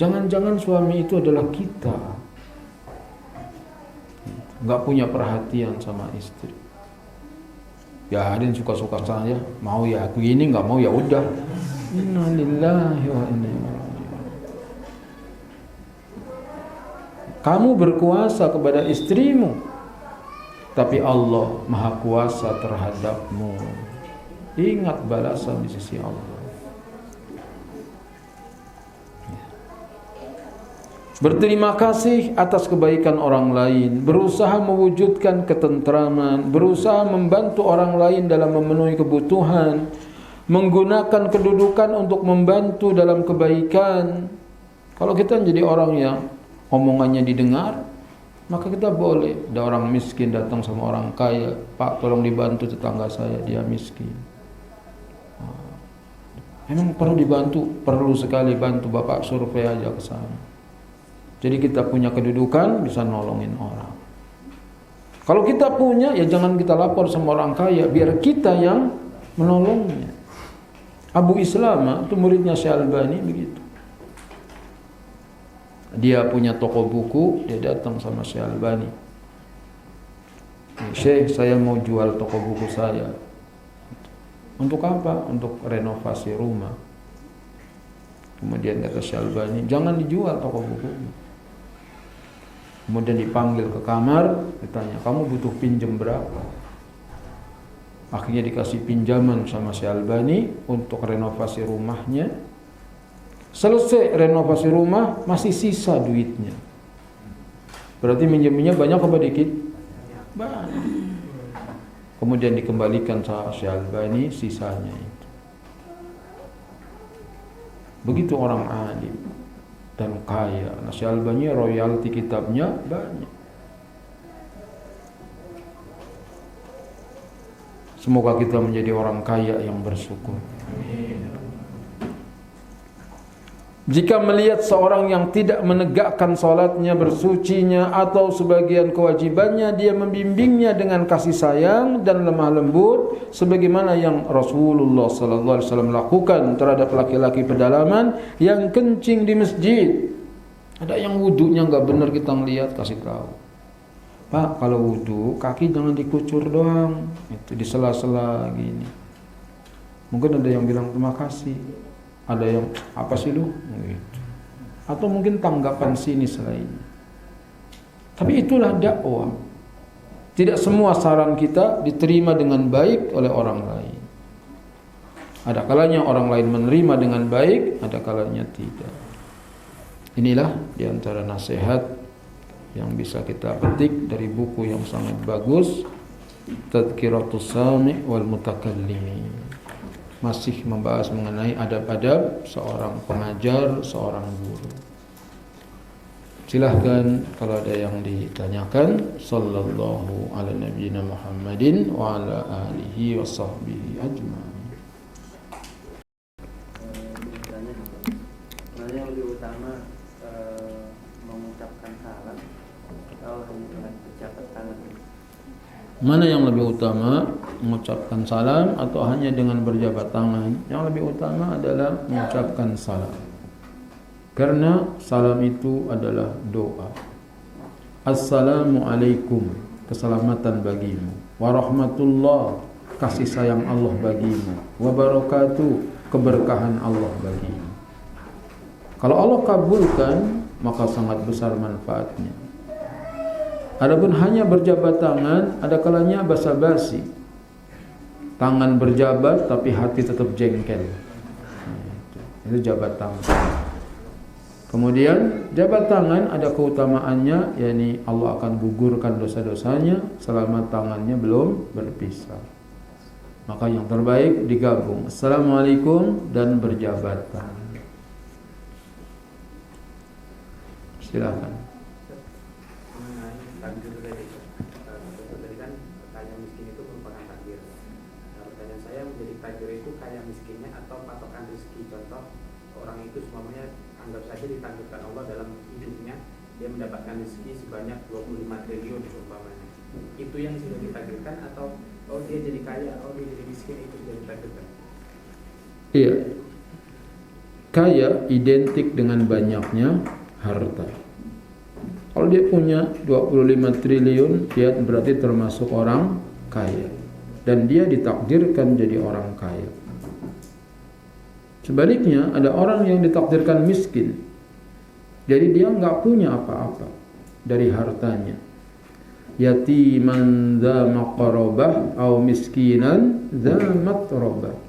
Jangan-jangan suami itu adalah kita. Nggak punya perhatian sama istri. Ya ada yang suka-suka saya, mau ya aku ini, nggak mau ya udah. Innalillahi wa inna ilaihi raji'un. Kamu berkuasa kepada istrimu, tapi Allah Maha Kuasa terhadapmu. Ingat balasan di sisi Allah. Berterima kasih atas kebaikan orang lain, berusaha mewujudkan ketentraman, berusaha membantu orang lain dalam memenuhi kebutuhan, menggunakan kedudukan untuk membantu dalam kebaikan. Kalau kita menjadi orang yang omongannya didengar, maka kita boleh. Ada orang miskin datang sama orang kaya, Pak tolong dibantu tetangga saya, dia miskin. Emang perlu dibantu? Perlu sekali bantu, Bapak survei aja ke sana. Jadi kita punya kedudukan, bisa nolongin orang. Kalau kita punya, ya jangan kita lapor sama orang kaya, biar kita yang menolongnya. Abu Islama itu muridnya Syekh Albani begitu. Dia punya toko buku, dia datang sama Syekh Albani. Syekh, saya mau jual toko buku saya. Untuk apa? Untuk renovasi rumah. Kemudian kata Syekh Albani, jangan dijual toko buku. Kemudian dipanggil ke kamar, ditanya, kamu butuh pinjam berapa? Akhirnya dikasih pinjaman sama Syekh Albani untuk renovasi rumahnya. Selesai renovasi rumah, masih sisa duitnya. Berarti minjeminnya banyak apa dikit? Banyak. Kemudian dikembalikan sama Syekh Albani sisanya itu. Begitu orang alim dan kaya. Nah, Syekh Albani royalti kitabnya banyak. Semoga kita menjadi orang kaya yang bersyukur. Jika melihat seorang yang tidak menegakkan salatnya, bersucinya atau sebagian kewajibannya, dia membimbingnya dengan kasih sayang dan lemah lembut, sebagaimana yang Rasulullah sallallahu alaihi wasallam lakukan terhadap laki-laki pedalaman yang kencing di masjid. Ada yang wudunya nggak benar, kita ngelihat kasih tahu. Pak, kalau wudu kaki jangan dikucur doang, itu di sela-sela gini. Mungkin ada yang bilang terima kasih, ada yang apa sih lu? Gitu. Atau mungkin tanggapan sini selainnya. Tapi itulah dakwah. Tidak semua saran kita diterima dengan baik oleh orang lain. Ada kalanya orang lain menerima dengan baik, ada kalanya tidak. Inilah diantara nasihat yang bisa kita petik dari buku yang sangat bagus, Tadhkiratus Sami' wal Mutakallimi. Masih membahas mengenai adab-adab seorang pengajar, seorang guru. Silahkan kalau ada yang ditanyakan. Sallallahu ala nabiyyina Muhammadin wa ala alihi wa sahbihi ajma'in. Mana yang lebih utama, mengucapkan salam atau hanya dengan berjabat tangan? Mana yang lebih utama, mengucapkan salam atau hanya dengan berjabat tangan? Yang lebih utama adalah mengucapkan salam. Karena salam itu adalah doa. Assalamualaikum, keselamatan bagimu. Warahmatullah, kasih sayang Allah bagimu. Wabarakatuh, keberkahan Allah bagimu. Kalau Allah kabulkan, maka sangat besar manfaatnya. Adapun hanya berjabat tangan, ada kalanya basa-basi. Tangan berjabat tapi hati tetap jengkel. Itu jabat tangan. Kemudian jabat tangan ada keutamaannya, yakni Allah akan gugurkan dosa-dosanya selama tangannya belum berpisah. Maka yang terbaik digabung Assalamualaikum dan berjabat tangan. Silakan. Takdir tadi kan kaya miskin itu merupakan takdir. Nah, pertanyaan saya, menjadi takdir itu kaya miskinnya atau patokan rezeki? Contoh, orang itu semuanya anggap saja ditakdirkan Allah dalam hidupnya dia mendapatkan rezeki sebanyak 25 triliun umpamanya. Itu yang sudah ditakdirkan atau dia jadi kaya, dia jadi miskin, itu sudah ditakdirkan? Iya. Kaya identik dengan banyaknya harta. Kalau dia punya 25 triliun, dia berarti termasuk orang kaya. Dan dia ditakdirkan jadi orang kaya. Sebaliknya, ada orang yang ditakdirkan miskin. Jadi dia nggak punya apa-apa dari hartanya. Yatiman dza maqrabah atau miskinan dza matrabah.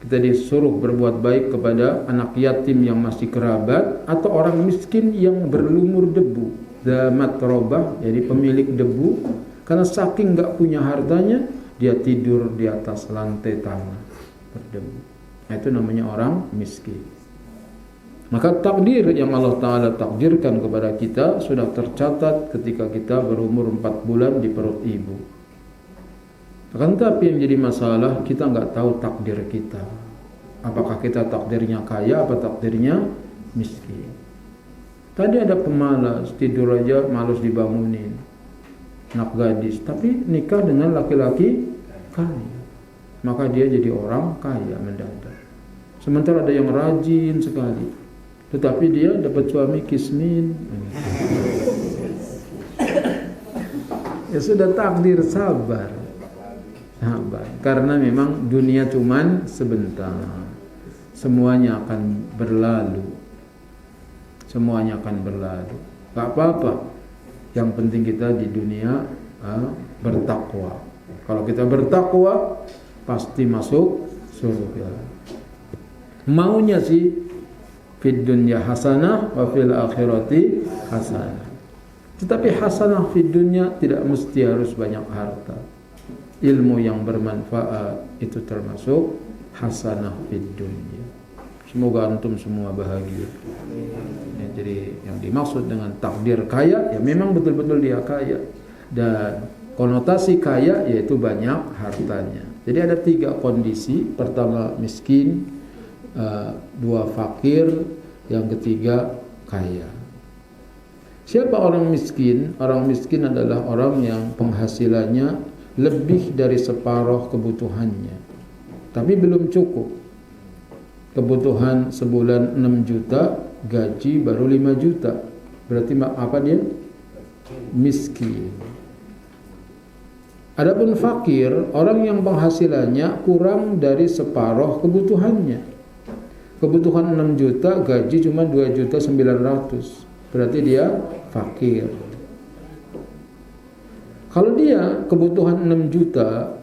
Kita disuruh berbuat baik kepada anak yatim yang masih kerabat atau orang miskin yang berlumur debu. Dza matrabah, jadi pemilik debu, karena saking nggak punya hartanya, dia tidur di atas lantai tanah berdebu. Itu namanya orang miskin. Maka takdir yang Allah Ta'ala takdirkan kepada kita sudah tercatat ketika kita berumur 4 bulan di perut ibu. Akan tetapi yang jadi masalah, kita nggak tahu takdir kita. Apakah kita takdirnya kaya atau takdirnya miskin. Tadi ada pemalas, tidur aja malas dibangunin, anak gadis, tapi nikah dengan laki-laki kaya, maka dia jadi orang kaya mendadak. Sementara ada yang rajin sekali, tetapi dia dapat suami kismin. Ya sudah takdir, sabar. Karena memang dunia cuman sebentar. Semuanya akan berlalu. Semuanya akan berlalu. Gak apa-apa. Yang penting kita di dunia bertakwa. Kalau kita bertakwa, pasti masuk surga. Maunya sih fid dunya hasanah wa fil akhirati hasanah. Tetapi hasanah fid dunya tidak mesti harus banyak harta. Ilmu yang bermanfaat itu termasuk hasanah fid dunya. Semoga antum semua bahagia. Ya, jadi yang dimaksud dengan takdir kaya, ya memang betul-betul dia kaya. Dan konotasi kaya yaitu banyak hartanya. Jadi ada 3 kondisi. Pertama miskin, 2 fakir, yang ketiga kaya. Siapa orang miskin? Orang miskin adalah orang yang penghasilannya lebih dari separuh kebutuhannya, tapi belum cukup. Kebutuhan sebulan 6 juta, gaji baru 5 juta. Berarti apa dia? Miskin. Adapun fakir, orang yang penghasilannya kurang dari separuh kebutuhannya. Kebutuhan 6 juta, gaji cuma 2.900.000. Berarti dia fakir. Kalau dia kebutuhan 6 juta,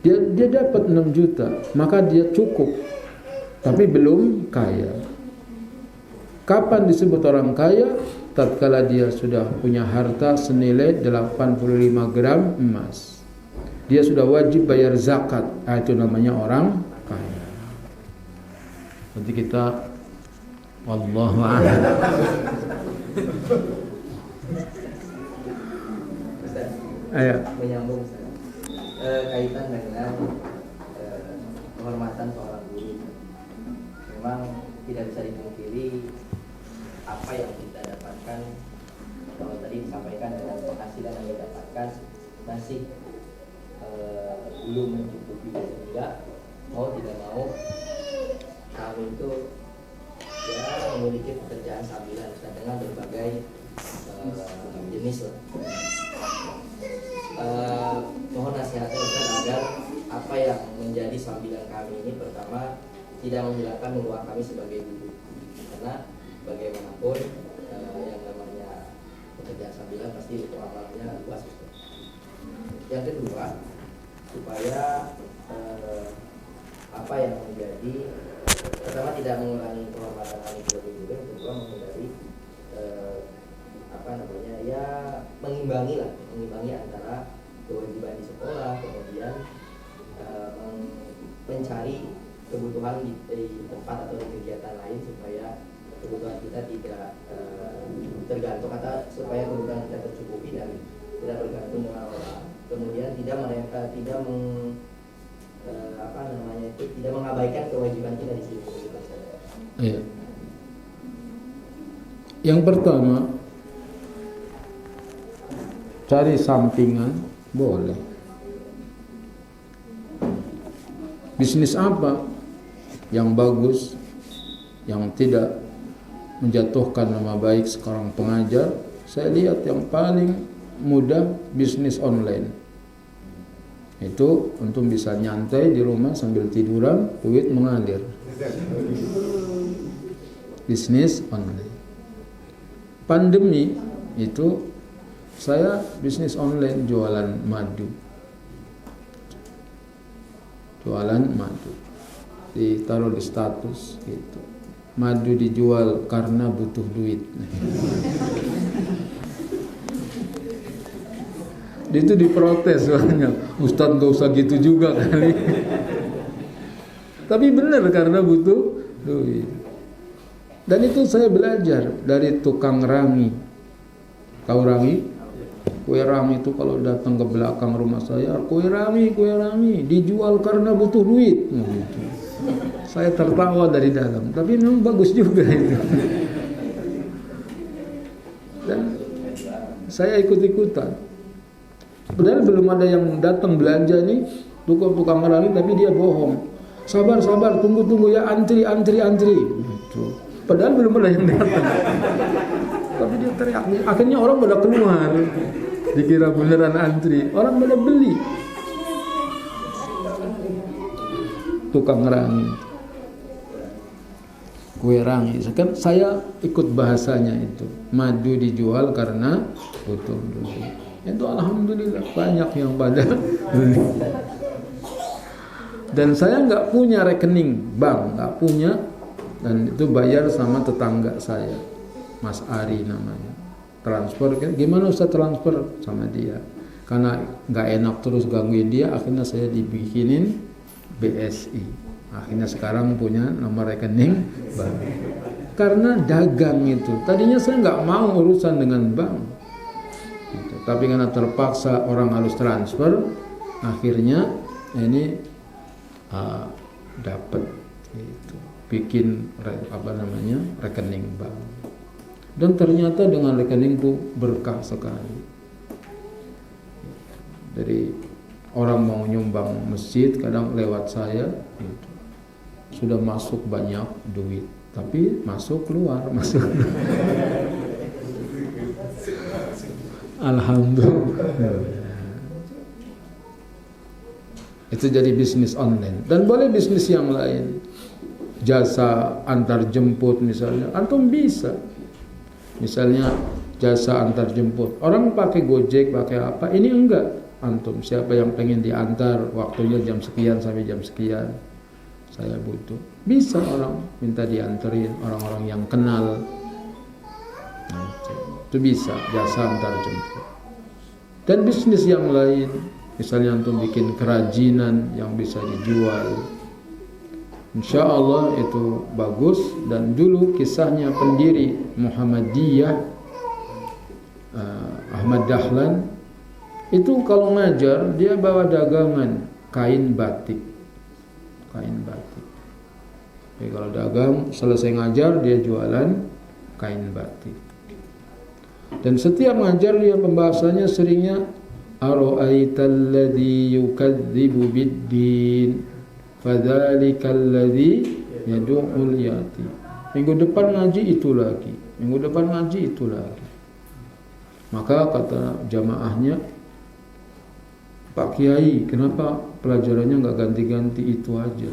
dia dapat 6 juta, maka dia cukup. Tapi belum kaya. Kapan disebut orang kaya? Tatkala dia sudah punya harta senilai 85 gram emas. Dia sudah wajib bayar zakat. Itu namanya orang kaya. Nanti kita wallahu a'lam. Ayo. Menyambung kaitan dengan penghormatan seorang guru. Memang tidak bisa dipungkiri apa yang kita dapatkan. Kalau tadi disampaikan dengan penghasilan yang kita dapatkan masih belum mencukupi, sehingga mau tidak mau kami itu ya memiliki pekerjaan sambilan dengan berbagai jenis lah. Mohon nasihatnya Ustaz agar apa yang menjadi sambilan kami ini, pertama tidak menghilangkan peluang kami sebagai guru, karena bagaimanapun yang namanya pekerjaan sambilan pasti itu amalnya luas. Yang kedua, supaya apa yang menjadi, pertama tidak mengurangi penghormatan kami sebagai guru, yang kedua menghindari ya mengimbangi antara kewajiban di sekolah, kemudian mencari kebutuhan di tempat atau di kegiatan lain, supaya kebutuhan kita tidak tergantung, atau supaya kebutuhan kita tercukupi dan tidak bergantung dengan orang. Kemudian tidak mengabaikan kewajiban kita di sini. Iya. Yang pertama, cari sampingan boleh. Bisnis apa yang bagus, yang tidak menjatuhkan nama baik seorang pengajar? Saya lihat yang paling mudah bisnis online. Itu untuk bisa nyantai di rumah sambil tiduran, duit mengalir. Bisnis online. Pandemi itu saya bisnis online, jualan madu. Ditaruh di status gitu. Madu dijual karena butuh duit. Itu diprotes banyak. Ustadz gak usah gitu juga kali. Tapi benar, karena butuh duit. Dan itu saya belajar dari tukang rangi. Tahu rangi? Kue rangi itu kalau datang ke belakang rumah saya, kue rangi dijual karena butuh duit. Gitu. Saya tertawa dari dalam, tapi memang bagus juga itu. Dan saya ikut-ikutan. Padahal belum ada yang datang belanja nih, tukang rangi, tapi dia bohong. Sabar, tunggu ya, antri. Gitu. Padahal belum ada yang datang. Tapi dia teriak. Akhirnya orang pada keluar. Dikira beneran antri. Orang pada beli. Tukang rangi. Kue rangi. Kan saya ikut bahasanya itu. Madu dijual karena butuh duit. Itu alhamdulillah banyak yang pada beli. Dan saya nggak punya rekening bank, nggak punya, dan itu bayar sama tetangga saya, Mas Ari namanya. Transfer, gimana Ustaz transfer sama dia? Karena nggak enak terus gangguin dia, akhirnya saya dibikinin BSI. Akhirnya sekarang punya nomor rekening bank. Karena dagang itu, tadinya saya nggak mau urusan dengan bank. Gitu. Tapi karena terpaksa orang harus transfer, akhirnya ini dapat gitu. Bikin rekening bank. Dan ternyata dengan rekening itu berkah sekali. Dari orang mau nyumbang masjid kadang lewat saya gitu. Sudah masuk banyak duit. tapi masuk keluar masuk. Alhamdulillah. Itu jadi bisnis online. Dan boleh bisnis yang lain, jasa antar jemput misalnya, antum bisa. Misalnya jasa antar jemput, orang pakai Gojek, pakai apa, ini enggak. Antum siapa yang pengen diantar, waktunya jam sekian sampai jam sekian, saya butuh, bisa orang minta dianterin, orang-orang yang kenal. Nah, itu bisa jasa antar jemput. Dan bisnis yang lain, misalnya antum bikin kerajinan yang bisa dijual, insya Allah itu bagus. Dan dulu kisahnya pendiri Muhammadiyah Ahmad Dahlan itu kalau ngajar dia bawa dagangan kain batik. Jadi kalau dagang selesai ngajar dia jualan kain batik. Dan setiap ngajar dia pembahasannya seringnya ara'aital ladzi yukadzibu bid-din fadzalikal ladzi yad'ul yatim. Minggu depan ngaji itu lagi, minggu depan ngaji itu lagi. Maka kata jamaahnya, Pak Kiai, kenapa pelajarannya nggak ganti-ganti itu aja?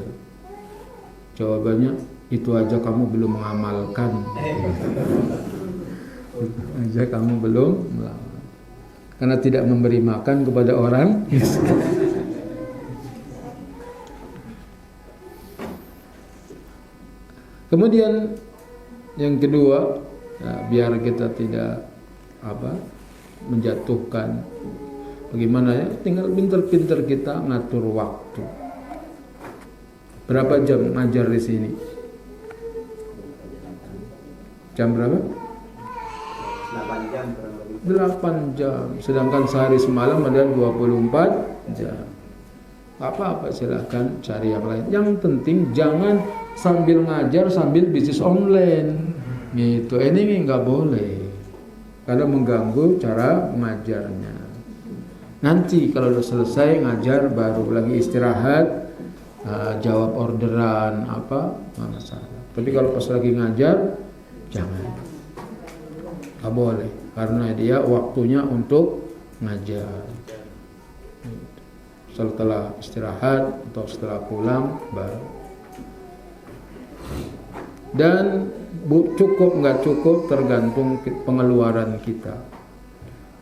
Jawabannya, itu aja kamu belum mengamalkan. Itu aja kamu belum mengamalkan. Karena tidak memberi makan kepada orang. Kemudian yang kedua, ya, biar kita tidak menjatuhkan, bagaimana ya, tinggal pinter-pinter kita ngatur waktu. Berapa jam ngajar di sini? Jam berapa? 8 jam kurang lebih. 8 jam. Sedangkan sehari semalam ada 24 jam. Apa-apa silahkan cari yang lain. Yang penting jangan sambil ngajar sambil bisnis online. Gitu. Ini nggak boleh. Karena mengganggu cara mengajarnya. Nanti kalau sudah selesai ngajar baru lagi istirahat, jawab orderan apa, nggak masalah. Tapi kalau pas lagi ngajar jangan, nggak boleh. Karena dia waktunya untuk ngajar. Setelah istirahat atau setelah pulang baru. Dan cukup nggak cukup tergantung pengeluaran kita.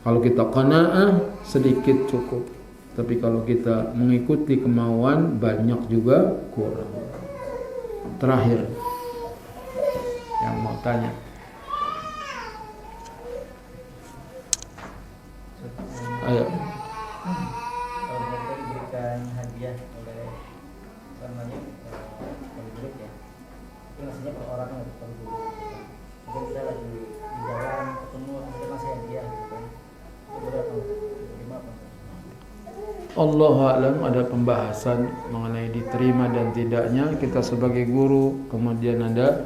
Kalau kita qanaah sedikit cukup, tapi kalau kita mengikuti kemauan banyak juga kurang. Terakhir yang mau tanya, ayo. Kalau kita diberikan hadiah oleh murid ya, itu maksudnya per orang atau per guru. Mungkin kita lagi di jalan ketemu kita masih hadiah gitu kan, itu boleh atau terima apa? Allahu a'lam, ada pembahasan mengenai diterima dan tidaknya. Kita sebagai guru, kemudian ada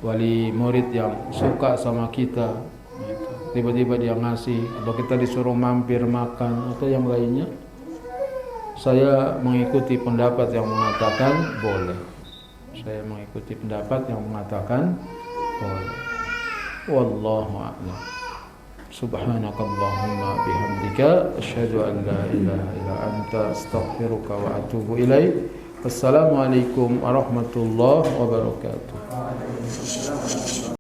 wali murid yang suka sama kita, gitu. Tiba-tiba dia ngasih, atau kita disuruh mampir makan atau yang lainnya. Saya mengikuti pendapat yang mengatakan boleh. Saya mengikuti pendapat yang mengatakan boleh. Wallahu a'lam. Subhanakallahumma bihamdika asyhadu an la ilaha illa anta astaghfiruka wa atubu ilaik. Wassalamualaikum warahmatullahi wabarakatuh.